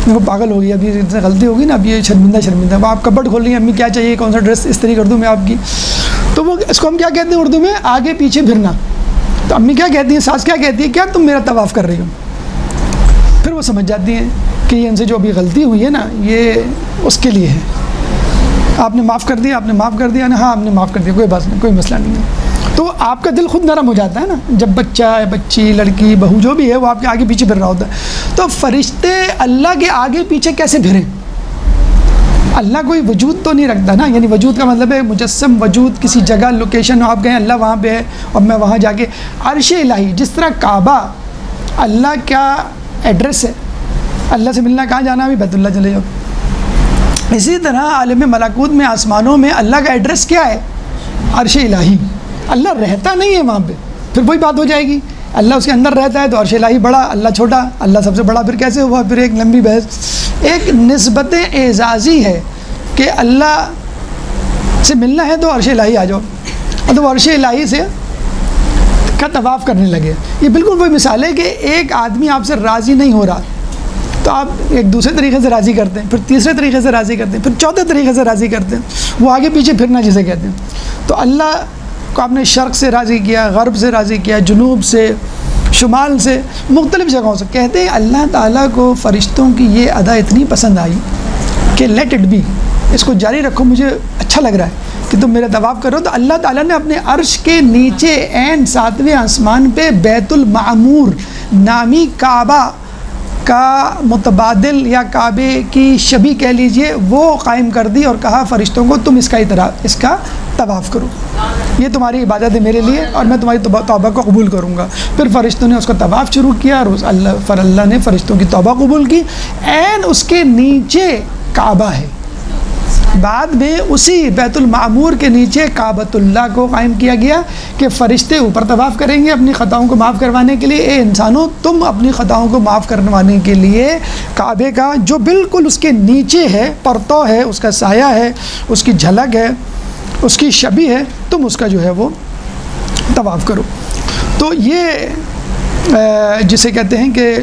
وہ پاگل ہو گئی، ابھی اتنی غلطی ہوگی نا، اب یہ شرمندہ. وہ آپ کپبورڈ کھول رہی ہیں، امی کیا چاہیے، کون سا ڈریس استری کر دوں میں آپ کی. تو وہ اس کو ہم کیا کہتے ہیں اردو میں، آگے پیچھے پھرنا. تو امی کیا کہتی ہیں، ساس کیا کہتی ہے، کیا تم میرا طواف کر رہی ہو. پھر وہ سمجھ جاتی ہیں کہ یہ ان سے جو ابھی غلطی ہوئی ہے نا، یہ اس کے لیے ہے. آپ نے معاف کر دیا، آپ نے معاف کر دیا نا، ہاں آپ نے معاف کر دیا، کوئی بات نہیں، کوئی مسئلہ نہیں ہے. تو آپ کا دل خود نرم ہو جاتا ہے نا، جب بچہ، بچی، لڑکی، بہو جو بھی ہے وہ آپ کے آگے پیچھے پھر رہا ہوتا ہے. تو فرشتے اللہ کے آگے پیچھے کیسے پھریں؟ اللہ کوئی وجود تو نہیں رکھتا نا، یعنی وجود کا مطلب ہے مجسم وجود، کسی جگہ لوکیشن آپ گئے اللہ وہاں پہ ہے اور میں وہاں جا کے. عرش الہی جس طرح کعبہ اللہ کا ایڈریس ہے، اللہ سے ملنا کہاں جانا، ابھی بیت اللہ چلے جاؤ. اسی طرح عالم ملکوت میں، آسمانوں میں اللہ کا ایڈریس کیا ہے، عرش الہی. اللہ رہتا نہیں ہے وہاں پہ، پھر وہی بات ہو جائے گی، اللہ اس کے اندر رہتا ہے تو عرش الہی بڑا، اللہ چھوٹا، اللہ سب سے بڑا پھر کیسے ہوا، پھر ایک لمبی بحث. ایک نسبت اعزازی ہے کہ اللہ سے ملنا ہے تو عرش الہی آ جاؤ، اور تو عرش الہی سے کا طواف کرنے لگے. یہ بالکل وہی مثال ہے کہ ایک آدمی آپ سے راضی نہیں ہو رہا تو آپ ایک دوسرے طریقے سے راضی کرتے ہیں، پھر تیسرے طریقے سے راضی کرتے ہیں، پھر چوتھے طریقے سے راضی کرتے ہیں. وہ آگے پیچھے پھرنا جسے کہتے ہیں. تو اللہ کو آپ نے شرق سے راضی کیا، غرب سے راضی کیا، جنوب سے، شمال سے، مختلف جگہوں سے. کہتے ہیں اللہ تعالیٰ کو فرشتوں کی یہ ادا اتنی پسند آئی کہ لیٹ اٹ بی، اس کو جاری رکھو، مجھے اچھا لگ رہا ہے کہ تم میرا طواف کرو. تو اللہ تعالیٰ نے اپنے عرش کے نیچے عین 7ویں آسمان پہ بیت المعمور نامی کعبہ کا متبادل یا کعبے کی شبیہ کہہ لیجئے وہ قائم کر دی، اور کہا فرشتوں کو تم اس کا طواف کرو، یہ تمہاری عبادت ہے میرے لیے اور میں تمہاری توبہ کو قبول کروں گا. پھر فرشتوں نے اس کو طواف شروع کیا اور اللہ نے فرشتوں کی توبہ قبول کی. عین اس کے نیچے کعبہ ہے. بعد میں اسی بیت المعمور کے نیچے کعبۃ اللہ کو قائم کیا گیا کہ فرشتے اوپر طواف کریں گے اپنی خطاؤں کو معاف کروانے کے لیے. اے انسانوں، تم اپنی خطاؤں کو معاف کروانے کے لیے کعبے کا جو بالکل اس کے نیچے ہے، پرتو ہے، اس کا سایہ ہے، اس کی جھلک ہے، اس کی شبیہ ہے، تم اس کا جو ہے وہ طواف کرو. تو یہ جسے کہتے ہیں کہ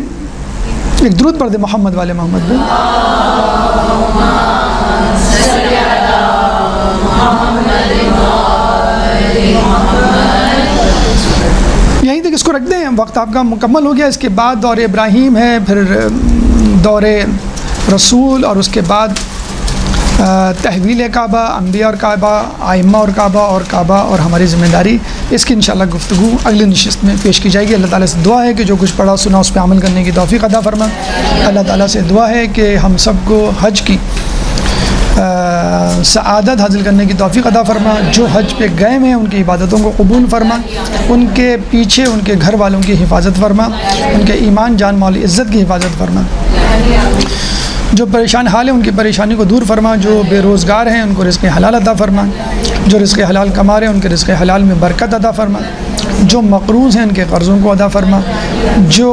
ایک درود پڑھ دے محمد والے محمد پہ. یہیں تک اس کو رکھتے ہیں، وقت آپ کا مکمل ہو گیا. اس کے بعد دور ابراہیم ہے، پھر دور رسول، اور اس کے بعد تحویل کعبہ، انبیاء اور کعبہ، ائمہ اور کعبہ اور ہماری ذمہ داری. اس کی انشاءاللہ گفتگو اگلی نشست میں پیش کی جائے گی. اللہ تعالیٰ سے دعا ہے کہ جو کچھ پڑھا سنا اس پہ عمل کرنے کی توفیق عطا فرما. اللہ تعالیٰ سے دعا ہے کہ ہم سب کو حج کی سعادت حاصل کرنے کی توفیق عطا فرما. جو حج پہ گئے ہیں ان کی عبادتوں کو قبول فرما، ان کے پیچھے ان کے گھر والوں کی حفاظت فرما، ان کے ایمان جان مال عزت کی حفاظت فرما. جو پریشان حال ہیں ان کی پریشانی کو دور فرما. جو بے روزگار ہیں ان کو رزق حلال عطا فرما. جو رزق حلال کما رہے ہیں ان کے رزق حلال میں برکت عطا فرما. جو مقروض ہیں ان کے قرضوں کو ادا فرما. جو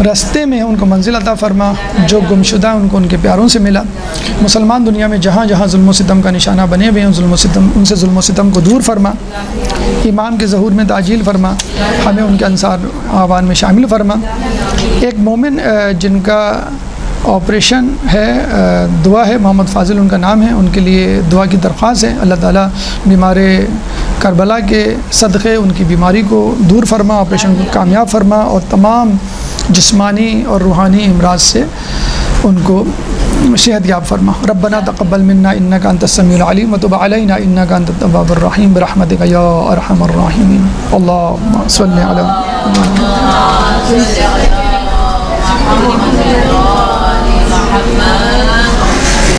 راستے میں ان کو منزل عطا فرما، جو گمشدہ ان کو ان کے پیاروں سے ملا۔ مسلمان دنیا میں جہاں جہاں ظلم و ستم کا نشانہ بنے ہوئے ہیں ان سے ظلم و ستم کو دور فرما، ایمان کے ظہور میں تعجیل فرما، ہمیں ان کے انصار آوان میں شامل فرما۔ ایک مومن جن کا آپریشن ہے، دعا ہے، محمد فاضل ان کا نام ہے، ان کے لیے دعا کی درخواست ہے۔ اللہ تعالیٰ بیمار کربلا کے صدقے ان کی بیماری کو دور فرما، آپریشن کو کامیاب فرما، اور تمام جسمانی اور روحانی امراض سے ان کو صحت یاب فرما۔ ربنا تقبل منا انک انت السمیع العلیم وتب علینا انک انت التواب الرحیم برحمتک یا ارحم الراحمین۔ اللہم صل علی